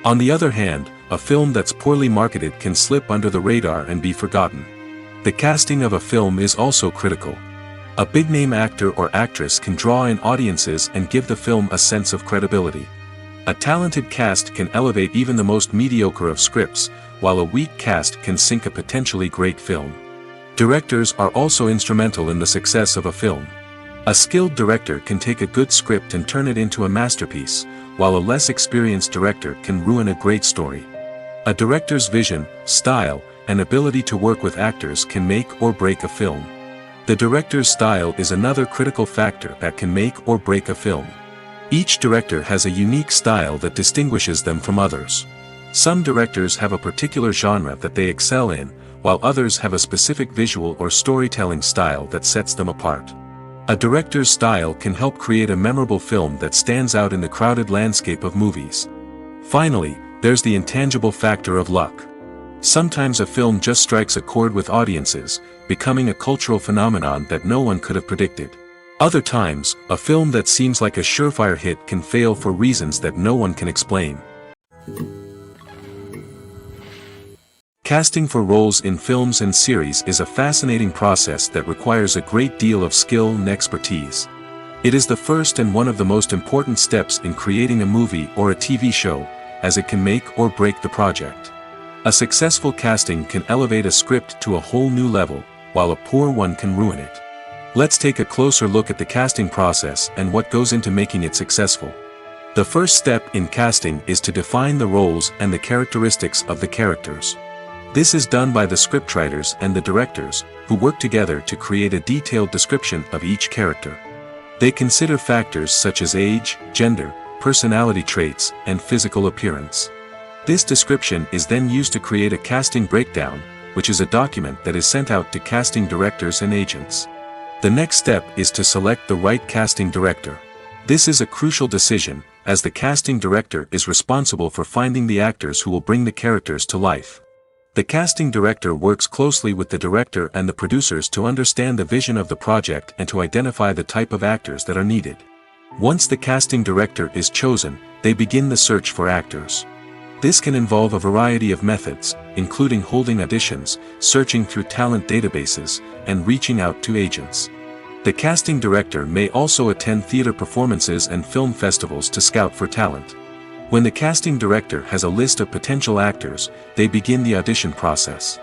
Speaker 1: On the other hand, a film that's poorly marketed can slip under the radar and be forgotten. The casting of a film is also critical. A big-name actor or actress can draw in audiences and give the film a sense of credibility. A talented cast can elevate even the most mediocre of scripts, while a weak cast can sink a potentially great film. Directors are also instrumental in the success of a film. A skilled director can take a good script and turn it into a masterpiece, while a less experienced director can ruin a great story. A director's vision, style, and ability to work with actors can make or break a film. The director's style is another critical factor that can make or break a film. Each director has a unique style that distinguishes them from others. Some directors have a particular genre that they excel in, while others have a specific visual or storytelling style that sets them apart. A director's style can help create a memorable film that stands out in the crowded landscape of movies. Finally, there's the intangible factor of luck. Sometimes a film just strikes a chord with audiences, becoming a cultural phenomenon that no one could have predicted. Other times, a film that seems like a surefire hit can fail for reasons that no one can explain. Casting for roles in films and series is a fascinating process that requires a great deal of skill and expertise. It is the first and one of the most important steps in creating a movie or a TV show, as it can make or break the project. A successful casting can elevate a script to a whole new level, while a poor one can ruin it. Let's take a closer look at the casting process and what goes into making it successful. The first step in casting is to define the roles and the characteristics of the characters. This is done by the scriptwriters and the directors, who work together to create a detailed description of each character. They consider factors such as age, gender, personality traits, and physical appearance. This description is then used to create a casting breakdown, which is a document that is sent out to casting directors and agents. The next step is to select the right casting director. This is a crucial decision, as the casting director is responsible for finding the actors who will bring the characters to life. The casting director works closely with the director and the producers to understand the vision of the project and to identify the type of actors that are needed. Once the casting director is chosen, they begin the search for actors. This can involve a variety of methods, including holding auditions, searching through talent databases, and reaching out to agents. The casting director may also attend theater performances and film festivals to scout for talent. When the casting director has a list of potential actors, they begin the audition process.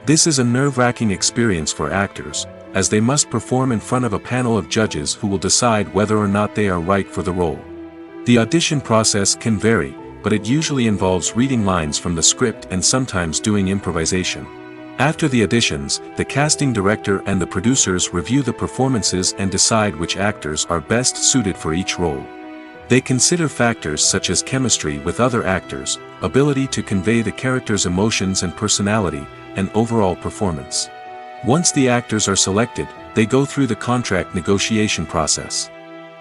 Speaker 1: This is a nerve-wracking experience for actors, as they must perform in front of a panel of judges who will decide whether or not they are right for the role. The audition process can vary, but it usually involves reading lines from the script and sometimes doing improvisation. After the auditions, the casting director and the producers review the performances and decide which actors are best suited for each role. They consider factors such as chemistry with other actors, ability to convey the character's emotions and personality, and overall performance. Once the actors are selected, they go through the contract negotiation process.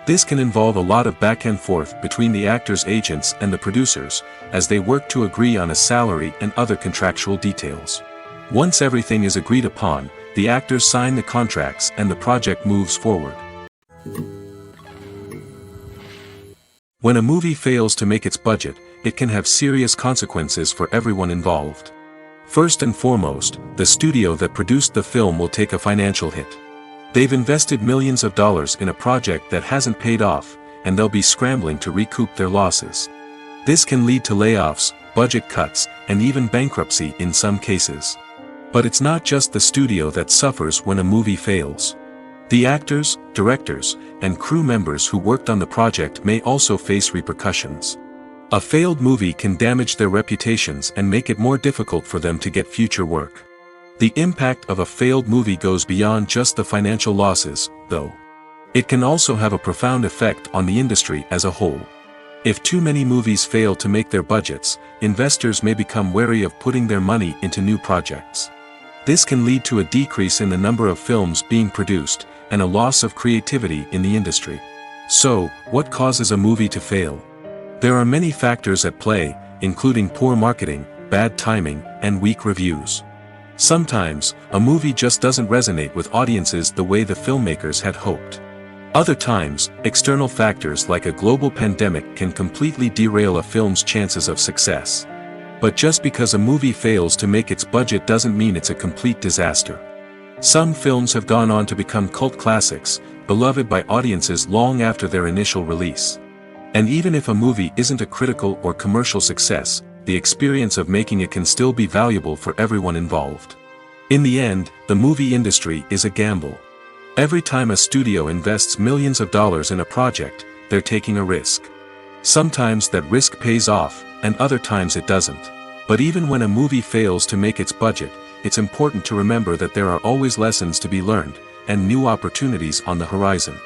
Speaker 1: This can involve a lot of back and forth between the actors' agents and the producers, as they work to agree on a salary and other contractual details. Once everything is agreed upon, the actors sign the contracts and the project moves forward. When a movie fails to make its budget, it can have serious consequences for everyone involved. First and foremost, the studio that produced the film will take a financial hit. They've invested millions of dollars in a project that hasn't paid off, and they'll be scrambling to recoup their losses. This can lead to layoffs, budget cuts, and even bankruptcy in some cases. But it's not just the studio that suffers when a movie fails. The actors, directors, and crew members who worked on the project may also face repercussions. A failed movie can damage their reputations and make it more difficult for them to get future work. The impact of a failed movie goes beyond just the financial losses, though. It can also have a profound effect on the industry as a whole. If too many movies fail to make their budgets, investors may become wary of putting their money into new projects. This can lead to a decrease in the number of films being produced, and a loss of creativity in the industry. So, what causes a movie to fail? There are many factors at play, including poor marketing, bad timing, and weak reviews. Sometimes, a movie just doesn't resonate with audiences the way the filmmakers had hoped. Other times, external factors like a global pandemic can completely derail a film's chances of success. But just because a movie fails to make its budget doesn't mean it's a complete disaster. Some films have gone on to become cult classics, beloved by audiences long after their initial release. And even if a movie isn't a critical or commercial success, the experience of making it can still be valuable for everyone involved. In the end, the movie industry is a gamble. Every time a studio invests millions of dollars in a project, they're taking a risk. Sometimes that risk pays off, and other times it doesn't. But even when a movie fails to make its budget, it's important to remember that there are always lessons to be learned, and new opportunities on the horizon.